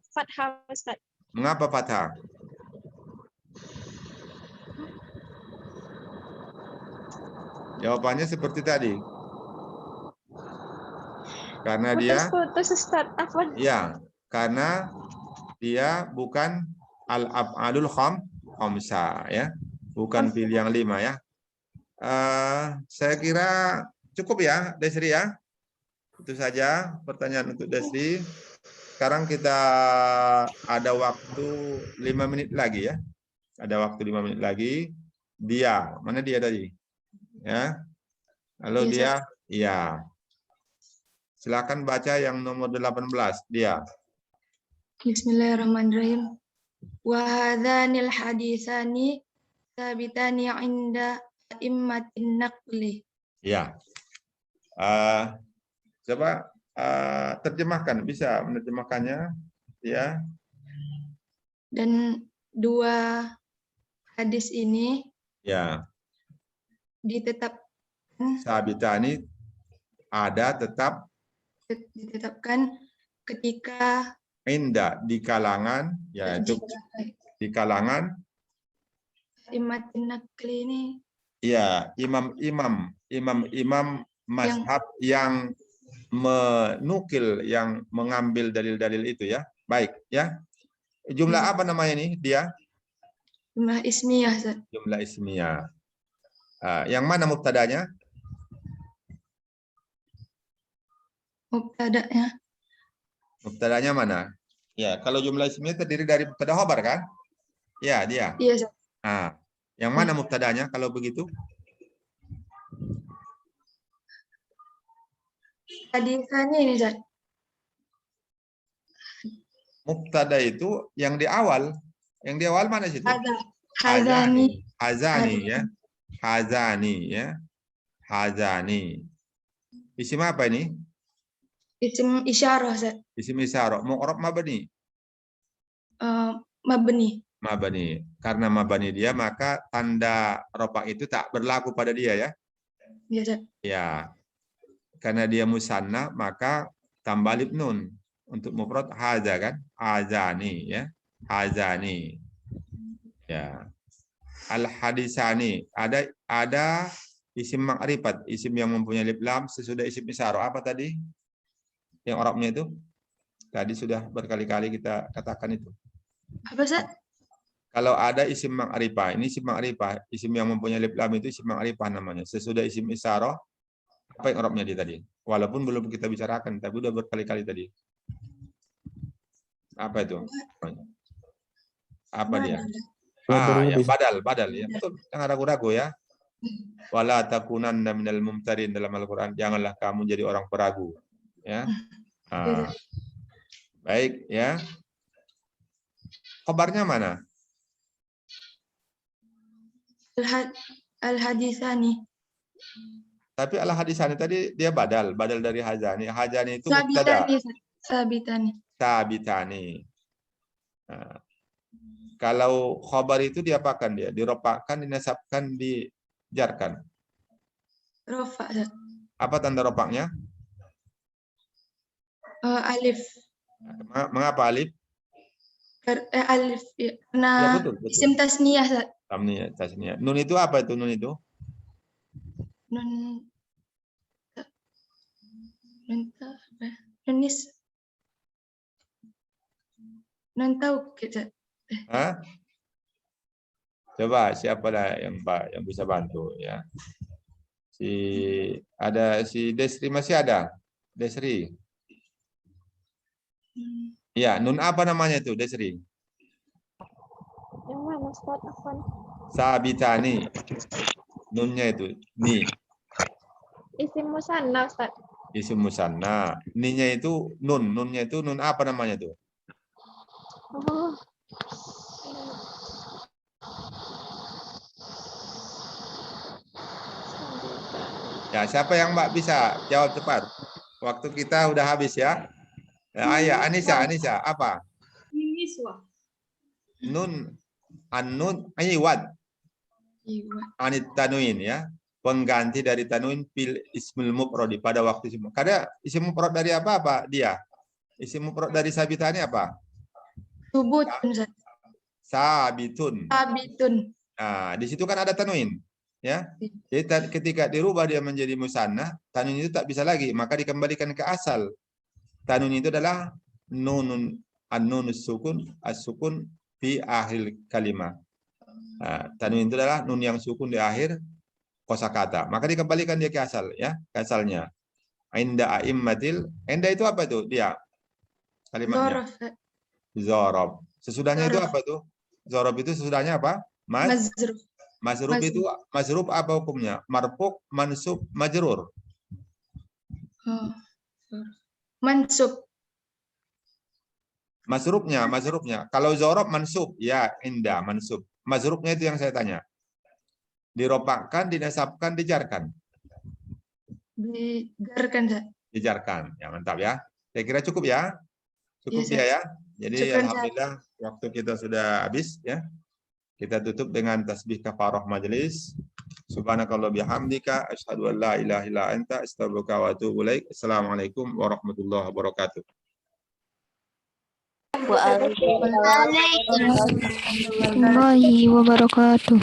Fathah Ustaz. Mengapa fathah? Jawabannya seperti tadi. Karena dia putus Ustaz. Apa? ya, karena dia bukan al-af'alul khamsa ya. Bukan fi'il yang 5 ya. Saya kira cukup ya, Desri ya. Itu saja pertanyaan untuk Desri. Sekarang kita ada waktu 5 menit lagi ya. Ada waktu 5 menit lagi. Dia, mana dia tadi? Ya. Halo dia. Iya. Silakan baca yang nomor 18 dia. Bismillahirrahmanirrahim. Wa hadzanil haditsani sabitani 'inda immatin naqli. Ya. Coba terjemahkan, bisa menerjemahkannya ya. Dan dua hadis ini Ya. ditetapkan Sabitani ada tetap ditetapkan ketika inda di kalangan ya itu di kalangan immatin naqli ini ya imam-imam mazhab yang menukil, yang mengambil dalil-dalil itu ya. Baik ya. Jumlah apa namanya ini dia? jumlah ismiyah. Jumlah ismiyah. Yang mana mubtadanya? Mubtada'nya. Mubtadanya mana? Ya, kalau jumlah ismiyah terdiri dari mubtada khabar kan? Ya, dia. Iya, Ustaz. Nah, yang mana mubtadanya kalau begitu? Hadisannya ini, Ustaz. Mubtada itu yang di awal. Yang di awal mana situ? Hazani. Hazani ya. Hazani ya. Hazani. Isim apa ini? Isim isyarah, Ustaz. Isim isyarah. Mu'rab mabani. Mabni. Mabani. Karena mabani dia maka tanda rofa itu tak berlaku pada dia ya. Iya, Ustaz. Ya. Karena dia musanna maka tambah alif nun. Untuk mufrad haza kan? Hazani ya. Hazani. Ya. Al-hadisani. Ada isim ma'rifat, isim yang mempunyai alif lam sesudah isim isyarah. Apa tadi? Yang Arabnya itu? Tadi sudah berkali-kali kita katakan itu. Apa, Ustaz? Kalau ada isim ma'rifah, ini isim ma'rifah, isim yang mempunyai alif lam itu isim ma'rifah namanya. Sesudah isim isyarah, apa yang Arabnya dia tadi? Walaupun belum kita bicarakan, tapi udah berkali-kali tadi. Apa itu? Apa dia? Ya badal ya. Betul, jangan ragu-ragu ya. Wala takunanna minal mumtarin dalam Al-Qur'an, janganlah kamu jadi orang peragu, ya. Baik ya. Khabarnya mana? Al-hadisani. Tapi al-hadisani tadi dia badal dari hazani. Hazani itu mubtada. Sabitani. Sabitani. Nah, kalau khabar itu diapakan dia? Diropakan, dinasabkan, dijarkan. Rofa. Apa tanda ropaknya? Alif. Mengapa alif? Alif ya. Karena Ya, betul. isim tasniyah. Tasniyah. Nun itu apa itu nun itu? Nunis. Nun tahu kita. Hah? Coba siapa lah yang bisa bantu ya? Si Desri masih ada? Desri. Ya, nun apa namanya itu, Desri? Yang mana, Ustaz? Afwan. Sabitani. Nunnya itu ni. Isim musanna, Ustaz. Isim musanna. Ninya itu nun. Nunnya itu nun apa namanya itu? Oh. Ya, siapa yang Mbak bisa jawab cepat? Waktu kita udah habis ya. Ya, Anissa, apa? Nun, an-nun, iwad. Anit tanuin ya. Pengganti dari tanuin fil ismul mufrad pada waktu isim. Karena isim mufrad dari apa dia? Isim mufrad dari sabitani apa? Subut. Sabitun. Nah, di situ kan ada tanuin, ya. Jadi ketika dirubah dia menjadi musanna, tanwin itu tak bisa lagi, maka dikembalikan ke asal. Tanwin itu adalah nunun an-nunus sukun as-sukun fi akhir kalimat. Nah, tanwin itu adalah nun yang sukun di akhir kosakata. Maka dikembalikan dia ke asal, ya, ke asalnya. Inda a'immatil, inda itu apa itu? Dia kalimatnya. Zorob. Sesudahnya itu apa itu? Zorob itu sesudahnya apa? Mazrub itu mazrub apa hukumnya? Marfuk, mansub, majrur. Mansub. Mazrubnya. Kalau zorob mansub, ya indah mansub. Mazrubnya itu yang saya tanya. Diropakkan, dinasabkan, dijarkan. Dijarkan. Ya mantap ya. Saya kira cukup ya. Cukup ya. Jadi alhamdulillah waktu kita sudah habis ya. Kita tutup dengan tasbih kafarah majelis. Subhanakallah bihamdika asyhadu an la ilaha illa anta astaghfiruka wa atubu ilaik. Assalamualaikum warahmatullahi wabarakatuh. Warahmatullahi wabarakatuh.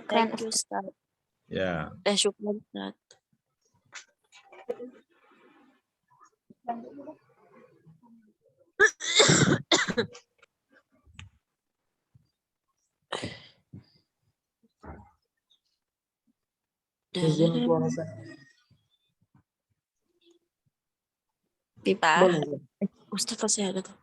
Thank you, Ustaz. Ya. Syukran, Ustaz. Pipa. Ustaz masih ada tuh.